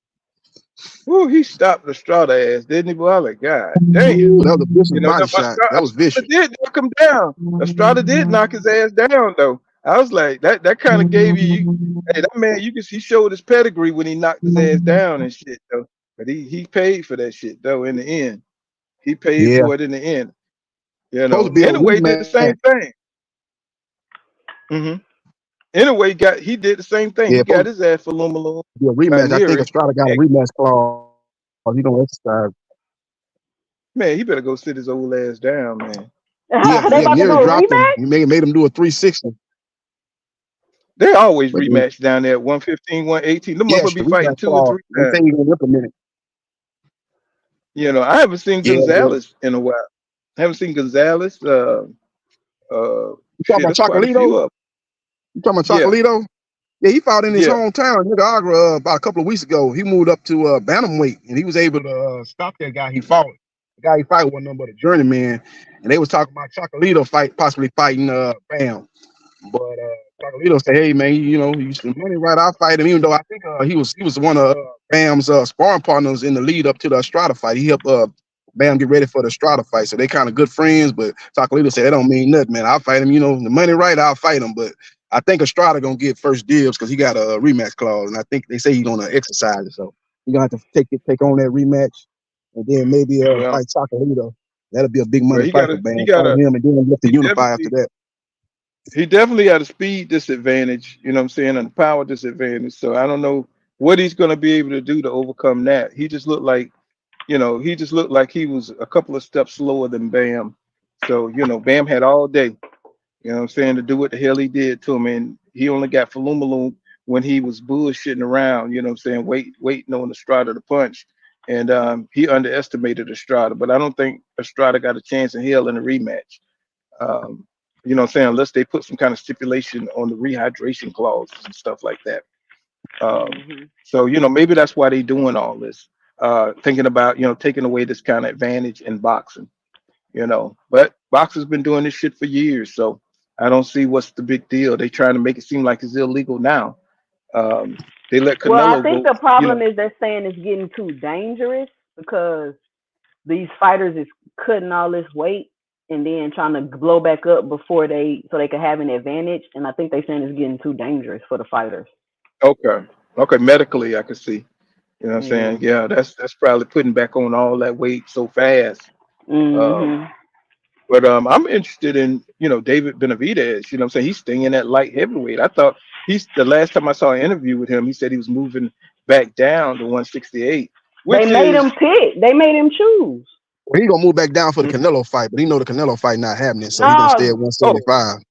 Ooh, he stopped Estrada ass, didn't he? Boy, I was like, God damn. That was a vicious body shot. That was vicious. Did knock him down. Estrada did knock his ass down though. I was like, that kind of gave you, hey, that man, he showed his pedigree when he knocked his ass down and shit though. But he paid for that shit though. In the end, he paid for it in the end. Anyway, did the same thing. Anyway, he did the same thing. He got his ass for Lumaloon. Yeah, rematch. I think Estrada got a rematch clause. He don't exercise. Man, he better go sit his old ass down, man. Neary dropped him. He made him do a 360. They always rematch down there at 115, 118. The motherfucker be fighting 2 or 3 times. They ain't implemented. I haven't seen Gonzalez in a while. I haven't seen Gonzalez. You talking about Chocolito? You talking about Chocolito? Yeah, he fought in his hometown, Nicaragua, about a couple of weeks ago. He moved up to bantamweight, and he was able to stop that guy he fought. The guy he fought wasn't nothing but a journeyman, and they was talking about Chocolito possibly fighting Bam. But Chocolito said, "Hey man, you spend money right. I'll fight him." Even though I think he was one of Bam's sparring partners in the lead up to the Estrada fight. He helped Bam get ready for the Estrada fight. So they kind of good friends, but Chocolito said that don't mean nothing, man. I'll fight him, you know, the money right, I'll fight him. But I think Estrada gonna get first dibs because he got a rematch clause, and I think they say he's gonna exercise it. So he's gonna have to take on that rematch, and then maybe Well, fight Chocolito. That'll be a big money he fight got for Bam. he got Fight him, and then get to he unify after definitely that. he definitely got a speed disadvantage, you know what I'm saying, and a power disadvantage. So I don't know what he's gonna be able to do to overcome that. He just looked like, he just looked like he was a couple of steps slower than Bam. So, Bam had all day, what I'm saying, to do what the hell he did to him. And he only got Falumaloon when he was bullshitting around, what I'm saying, waiting on Estrada to punch. And he underestimated Estrada, but I don't think Estrada got a chance in hell in a rematch. You know what I'm saying, unless they put some kind of stipulation on the rehydration clauses and stuff like that. So, maybe that's why they doing all this, thinking about, taking away this kind of advantage in boxing, but boxing's been doing this shit for years. So I don't see what's the big deal. They trying to make it seem like it's illegal now. They let Well, I Canelo think go, the problem is they're saying it's getting too dangerous because these fighters is cutting all this weight and then trying to blow back up so they can have an advantage. And I think they're saying it's getting too dangerous for the fighters. Okay, medically I can see. You know what I'm Yeah. saying? Yeah, that's probably putting back on all that weight so fast. But I'm interested in, David Benavidez. You know what I'm saying? He's staying at light heavyweight. I thought the last time I saw an interview with him, he said he was moving back down to 168. They made him pick. They made him choose. Well, he gonna move back down for the Canelo fight, but he know the Canelo fight not happening, so he gonna stay at 175.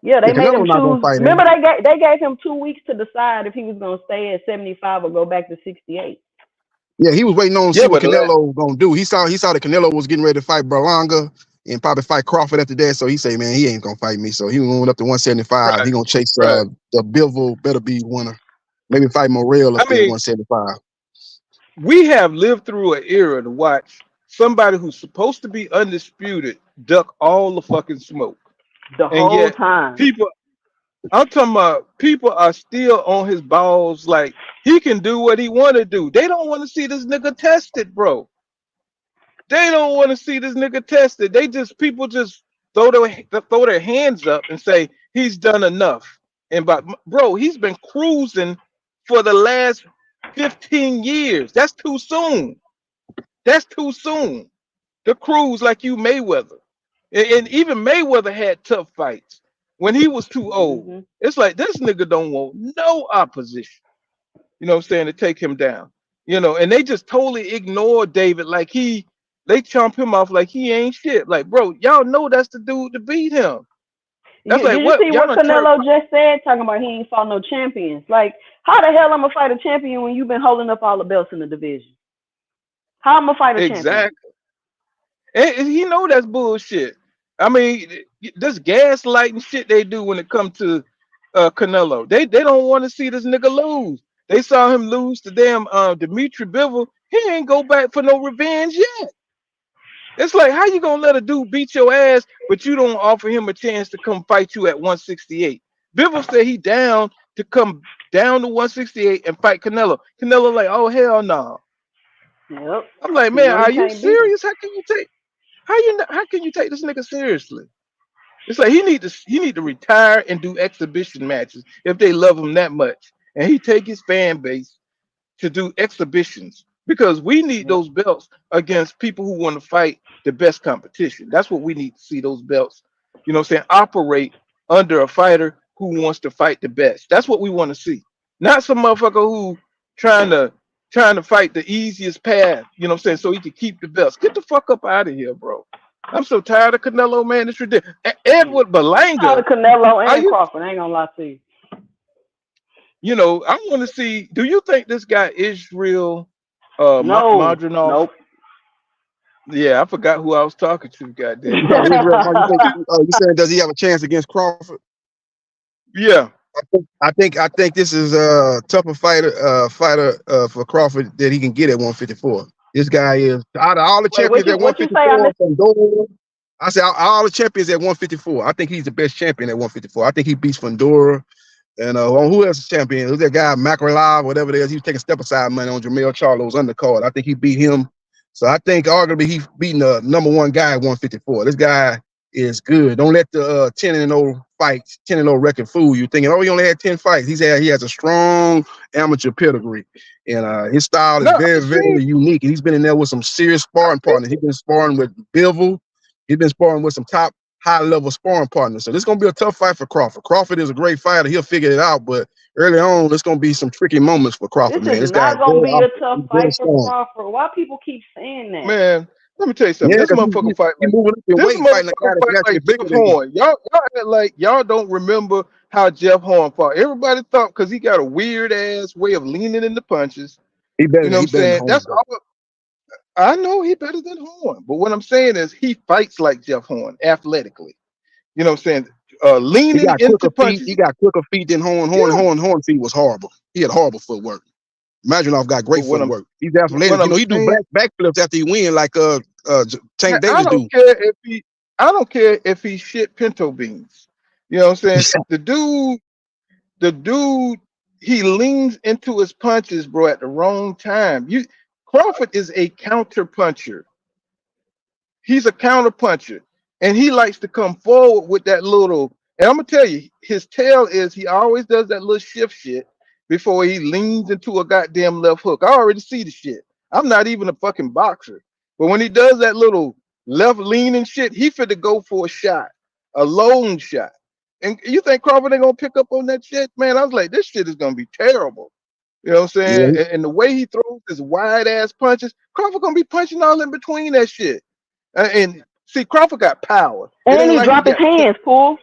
Yeah, they made him choose. Fight Remember, they gave him 2 weeks to decide if he was gonna stay at 75 or go back to 68. Yeah, he was waiting on to see what Canelo was gonna do. He saw that Canelo was getting ready to fight Berlanga and probably fight Crawford after that. So he say, man, he ain't gonna fight me. So he moving up to 175. Right. He gonna chase the Bivol better be winner. Maybe fight Morrell up there at 175. We have lived through an era to watch somebody who's supposed to be undisputed duck all the fucking smoke. The whole time. I'm talking about people are still on his balls like he can do what he want to do. They don't want to see this nigga tested, bro. They don't want to see this nigga tested. People just throw their hands up and say he's done enough. Bro, he's been cruising for the last 15 years. That's too soon. That's too soon to cruise like you Mayweather. And even Mayweather had tough fights when he was too old. It's like this nigga don't want no opposition, you know what I'm saying, to take him down. And they just totally ignore David like they chomp him off like he ain't shit. Like, bro, y'all know that's the dude to beat him. That's Did you see what Canelo just said, talking about he ain't fought no champions? Like, how the hell I'm gonna fight a champion when you've been holding up all the belts in the division? How I'm gonna fight a champion? Exactly. And he know that's bullshit. I mean, this gaslighting shit they do when it comes to Canelo. They don't want to see this nigga lose. They saw him lose to damn Dimitri Bivol. He ain't go back for no revenge yet. It's like, how you gonna let a dude beat your ass, but you don't offer him a chance to come fight you at 168? Bivol said he down to come down to 168 and fight Canelo. Canelo like, oh hell no. Yep. I'm like, man, are you serious? How can you take this nigga seriously? It's like he need to retire and do exhibition matches if they love him that much, and he take his fan base to do exhibitions, because we need those belts against people who want to fight the best competition. That's what we need to see, those belts, you know what I'm saying, operate under a fighter who wants to fight the best. That's what we want to see, not some motherfucker who trying to fight the easiest path, you know what I'm saying, so he can keep the belts. Get the fuck up out of here, bro. I'm so tired of Canelo, man. It's ridiculous. Edward Berlanga. Tired of Canelo and Crawford. I ain't gonna lie to you. You know, I want to see. Do you think this guy Israel Madronov? Nope. Yeah, I forgot who I was talking to. Goddamn. You saying does he have a chance against Crawford? Yeah. I think this is a tougher fighter for Crawford that he can get at 154. This guy is out of all the champions at 154. I said all the champions at 154. I think he's the best champion at 154. I think he beats Fundora. And who else is champion? Who's that guy, Makarov, whatever it is? He was taking step aside money on Jamel Charlo's undercard. I think he beat him. So I think arguably he's beating the #1 guy at 154. This guy is good. Don't let the 10-0 fights, 10-0 record fool you, thinking, oh, he only had 10 fights. He has a strong amateur pedigree, and his style is No, very, very unique. And he's been in there with some serious sparring partners. He's been sparring with Bivol. He's been sparring with some top high-level sparring partners. So this is going to be a tough fight for Crawford. Crawford is a great fighter. He'll figure it out, but early on, there's going to be some tricky moments for Crawford, man. This is not going to be a tough fight for Crawford. Why people keep saying that? Man, let me tell you something. Yeah, this motherfucker fight like this motherfucker fight like Jeff Horn. Y'all act like y'all don't remember how Jeff Horn fought. Everybody thought because he got a weird ass way of leaning in the punches. He better, you know what I'm saying? That's all. I know he better than Horn, but what I'm saying is he fights like Jeff Horn athletically. You know what I'm saying? Leaning into punches. He got quicker feet than Horn. Horn feet was horrible. He had horrible footwork. Imaginoff got great footwork. He's athletic. You know, he do backflips after he win like Tank Davis do. I don't care if he shit pinto beans. You know what I'm saying? the dude, he leans into his punches, bro, at the wrong time. Crawford is a counter puncher. He's a counter puncher, and he likes to come forward with that little. And I'm gonna tell you, his tail is he always does that little shift shit before he leans into a goddamn left hook. I already see the shit. I'm not even a fucking boxer, but when he does that little left leaning shit, he finna go for a shot, a lone shot. And you think Crawford ain't gonna pick up on that shit, man? I was like, this shit is gonna be terrible. You know what I'm saying? Yeah. And the way he throws his wide ass punches, Crawford gonna be punching all in between that shit. And see, Crawford got power. And he dropped his hands, fool.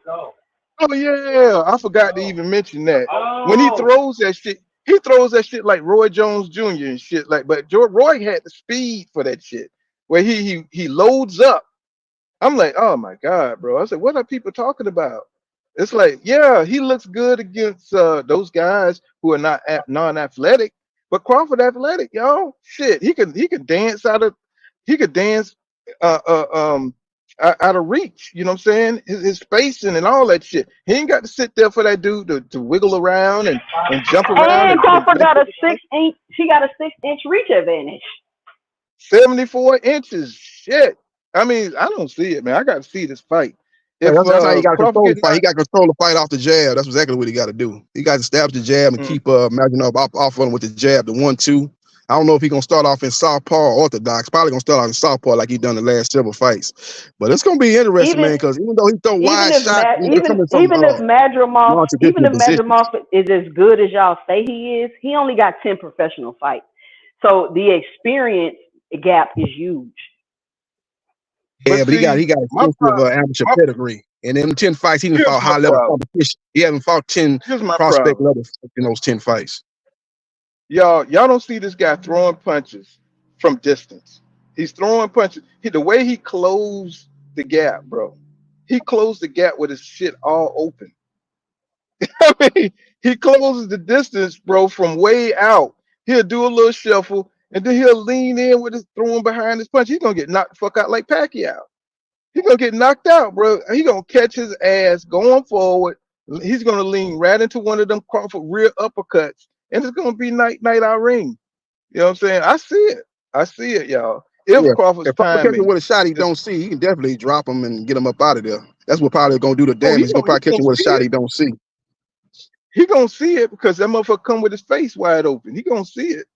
Oh yeah, I forgot to even mention that. When he throws that shit like Roy Jones Jr. and shit like. But Roy had the speed for that shit, where he loads up. I'm like, oh my god, bro. I said, what are people talking about? It's like, yeah, he looks good against those guys who are not non-athletic, but Crawford athletic, y'all. Shit, he could dance out of out of reach. You know what I'm saying? His spacing and all that shit. He ain't got to sit there for that dude to wiggle around and jump around. And Crawford got a 6-inch. He got a 6-inch reach advantage. 74 inches. Shit. I mean, I don't see it, man. I got to see this fight. That's how he got to control the fight. He got to control the fight off the jab. That's exactly what he got to do. He got to stab the jab and keep Imaginoff off on him with the jab, the 1-2. I don't know if he's gonna start off in southpaw or orthodox. Probably gonna start off in southpaw like he done the last several fights. But it's gonna be interesting, man, because even though he throw wide shots, even if Madrimov is as good as y'all say he is, he only got 10 professional fights. So the experience gap is huge. Yeah, but he got extensive amateur pedigree. And in 10 fights, he didn't fought high level competition. He hasn't fought 10 prospect levels in those 10 fights. Y'all don't see this guy throwing punches from distance. He's throwing punches. The way he closed the gap, bro. He closed the gap with his shit all open. I mean, he closes the distance, bro, from way out. He'll do a little shuffle, and then he'll lean in with his throwing behind his punch. He's gonna get knocked the fuck out like Pacquiao. He's gonna get knocked out, bro. He's gonna catch his ass going forward. He's gonna lean right into one of them Crawford rear uppercuts. And it's gonna be night out ring. You know what I'm saying? I see it, y'all. If Crawford's timing with a shot he don't see, he can definitely drop him and get him up out of there. That's what probably gonna do the damage. He's gonna probably catch him with a shot he don't see. He gonna see it because that motherfucker come with his face wide open. He gonna see it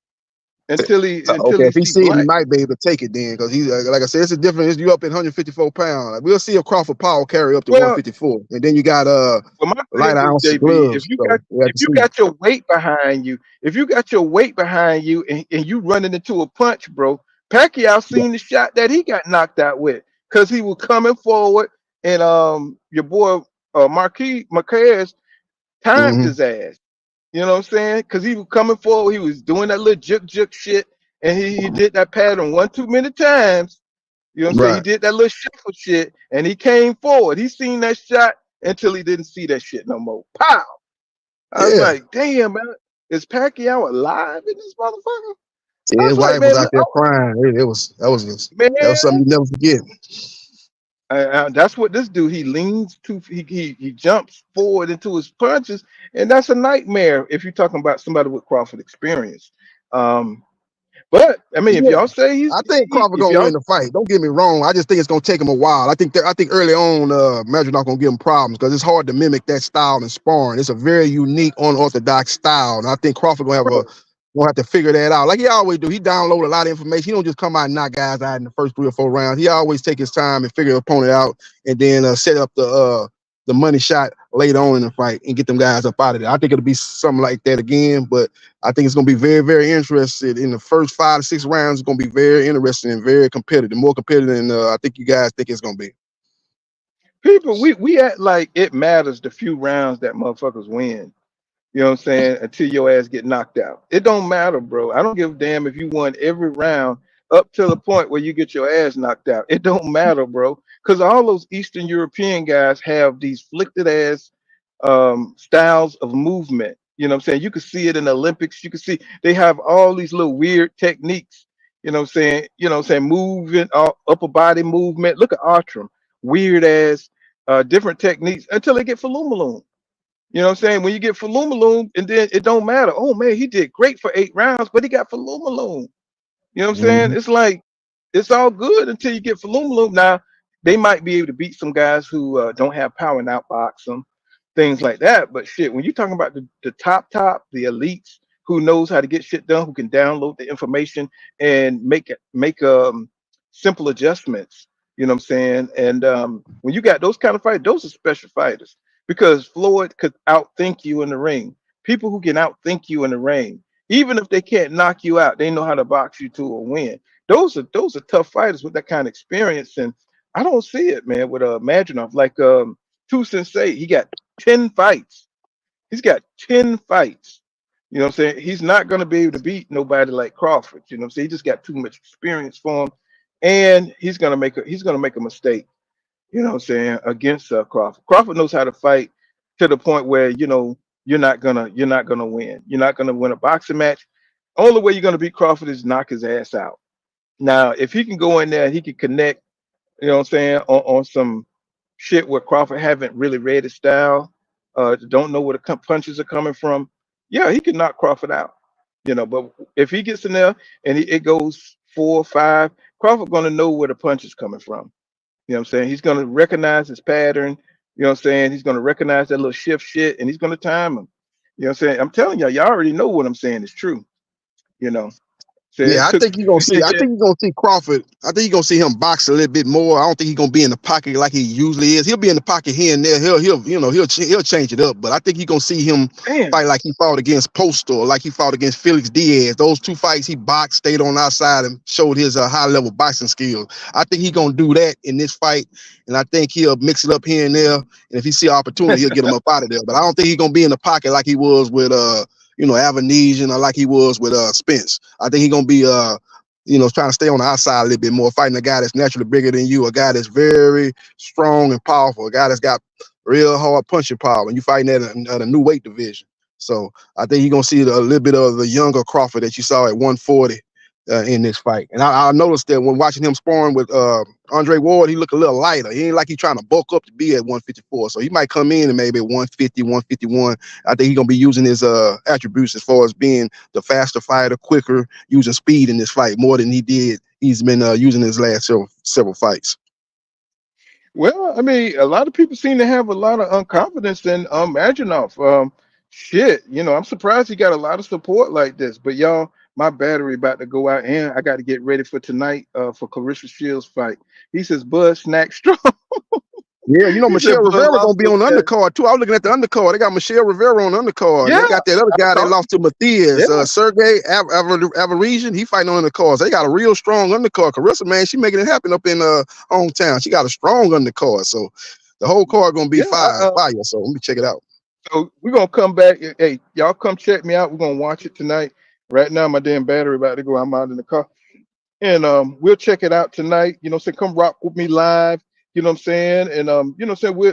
until he. If he see it, he might be able to take it then, because he's like I said, it's a different. You up at 154 pounds. Like, we'll see if Crawford power carry up to 154, and then you got light ounce gloves. If you got your weight behind you, and you running into a punch, bro. Pacquiao seen the shot that he got knocked out with because he was coming forward, and your boy Marquez timed his ass. You know what I'm saying? Because he was coming forward, he was doing that little juk shit, and he did that pattern one too many times. You know what I'm saying? He did that little shuffle shit, and he came forward. He seen that shot until he didn't see that shit no more. Pow! I was like, damn, man, is Pacquiao alive in this motherfucker? Yeah, his wife was out there crying. That was something you never forget. That's what this dude. He leans to. He jumps forward into his punches, and that's a nightmare if you're talking about somebody with Crawford experience. But I mean, if Yeah, y'all say I think Crawford if gonna y'all win the fight. Don't get me wrong. I just think it's gonna take him a while. I think early on, Madrid gonna give him problems because it's hard to mimic that style in sparring. It's a very unique, unorthodox style, and I think Crawford gonna have to figure that out. Like he always do. He download a lot of information. He don't just come out and knock guys out in the first 3 or 4 rounds. He always take his time and figure the opponent out, and then set up the money shot later on in the fight and get them guys up out of there. I think it'll be something like that again, but I think it's going to be very, very interesting. In the first 5 to 6 rounds, it's going to be very interesting and very competitive, more competitive than I think you guys think it's going to be. people, we act like it matters the few rounds that motherfuckers win. You know what I'm saying? Until your ass get knocked out. It don't matter, bro. I don't give a damn if you won every round up to the point where you get your ass knocked out. It don't matter, bro. Because all those Eastern European guys have these flicked ass styles of movement. You know what I'm saying? You can see it in the Olympics. You can see they have all these little weird techniques. You know what I'm saying? You know what I'm saying? Moving, upper body movement. Look at Artrum. Weird ass, different techniques until they get Falumaloon. You know what I'm saying? When you get Falumaloon, and then it don't matter. Oh man, he did great for 8 rounds, but he got Falumaloon. You know what I'm saying? Mhm. It's like it's all good until you get Falumaloon. Now they might be able to beat some guys who don't have power and outbox them, things like that. But shit, when you're talking about the top, the elites who knows how to get shit done, who can download the information and make simple adjustments. You know what I'm saying? And when you got those kind of fighters, those are special fighters because Floyd could outthink you in the ring. People who can outthink you in the ring, even if they can't knock you out, they know how to box you to a win. Those are tough fighters with that kind of experience, and I don't see it, man. With Maginov, like Tu Sensei, he got 10 fights. He's got 10 fights. You know what I'm saying? He's not going to be able to beat nobody like Crawford. You know what I'm saying? He just got too much experience for him, and he's gonna make a mistake. You know what I'm saying? Against Crawford. Crawford knows how to fight to the point where you're not gonna win. You're not gonna win a boxing match. Only way you're gonna beat Crawford is knock his ass out. Now, if he can go in there, he can connect. You know what I'm saying on some shit where Crawford haven't really read his style, don't know where the punches are coming from. Yeah, he can knock Crawford out. But if he gets in there and it goes 4 or 5, Crawford gonna know where the punch is coming from. You know what I'm saying? He's gonna recognize his pattern. You know what I'm saying? He's gonna recognize that little shift shit, and he's gonna time him. You know what I'm saying? I'm telling y'all already know what I'm saying is true. You know, so it Yeah, I took. think you're gonna see. I think you're gonna see Crawford. I think you're gonna see him box a little bit more. I don't think he's gonna be in the pocket like he usually is. He'll be in the pocket here and there. He'll change it up. But I think you're gonna see him Damn. fight like he fought against Postal, like he fought against Felix Diaz. Those 2 fights he boxed, stayed on the outside, and showed his high level boxing skills. I think he's gonna do that in this fight, and I think he'll mix it up here and there. And if he see opportunity, he'll get him up out of there. But I don't think he's gonna be in the pocket like he was with Avanesian or like he was with Spence. I think he's gonna be trying to stay on the outside a little bit more, fighting a guy that's naturally bigger than you, a guy that's very strong and powerful, a guy that's got real hard punching power, and you fighting at a new weight division. So I think you're gonna see a little bit of the younger Crawford that you saw at 140 in this fight. And I noticed that when watching him sparring with Andre Ward, he looked a little lighter. He ain't like he's trying to bulk up to be at 154. So he might come in and maybe at 150, 151. I think he's gonna be using his attributes as far as being the faster fighter, quicker, using speed in this fight more than he's been using his last several fights. Well, I mean, a lot of people seem to have a lot of confidence in Maginov. Shit, I'm surprised he got a lot of support like this. But y'all, my battery about to go out, and I got to get ready for tonight for Claressa Shields fight. He says, "Bud, snack strong." Yeah, He Michelle said, "Bud Rivera gonna lost be to on the Chad." undercard too. I was looking at the undercard. They got Michelle Rivera on the undercard. Yeah, They got that other I guy that thought, lost to Matthias, yeah, Sergey Avaresian. He fighting on the undercards. They got a real strong undercard. Claressa, man, she making it happen up in hometown. She got a strong undercard. So the whole card gonna be yeah. fire. So let me check it out. So we're gonna come back. Hey, y'all come check me out. We're gonna watch it tonight. Right now, my damn battery about to go. I'm out in the car. And we'll check it out tonight. So come rock with me live. You know what I'm saying? And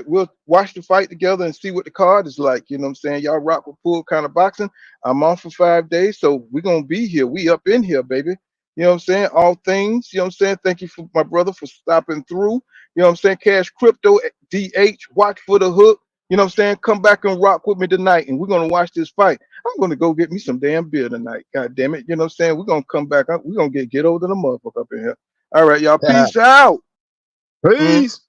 we'll watch the fight together and see what the card is like. You know what I'm saying? Y'all rock with Full Kind of Boxing. I'm off for 5 days, so we're gonna be here. We up in here, baby. You know what I'm saying? All things. You know what I'm saying? Thank you for my brother for stopping through. You know what I'm saying? Cash Crypto DH. Watch for the hook. You know what I'm saying? Come back and rock with me tonight, and we're gonna watch this fight. I'm gonna go get me some damn beer tonight. God damn it. You know what I'm saying? We're gonna come back. We're gonna get older than a motherfucker up in here. All right, y'all. Peace out. Peace.